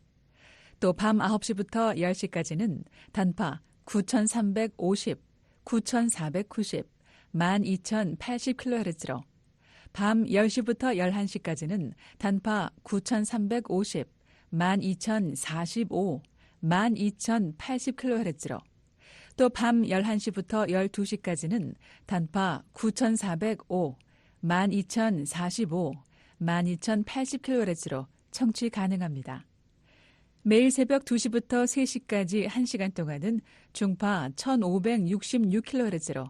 또 밤 9시부터 10시까지는 단파 9350, 9490, 12080kHz로 밤 10시부터 11시까지는 단파 9350, 12045, 12080kHz로 또 밤 11시부터 12시까지는 단파 9,405, 12,045, 12,080kHz로 청취 가능합니다. 매일 새벽 2시부터 3시까지 1시간 동안은 중파 1,566kHz로,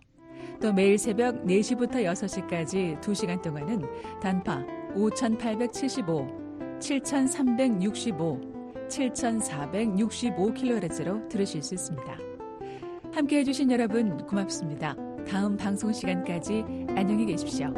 또 매일 새벽 4시부터 6시까지 2시간 동안은 단파 5,875, 7,365, 7,465kHz로 들으실 수 있습니다. 함께해 주신 여러분 고맙습니다. 다음 방송 시간까지 안녕히 계십시오.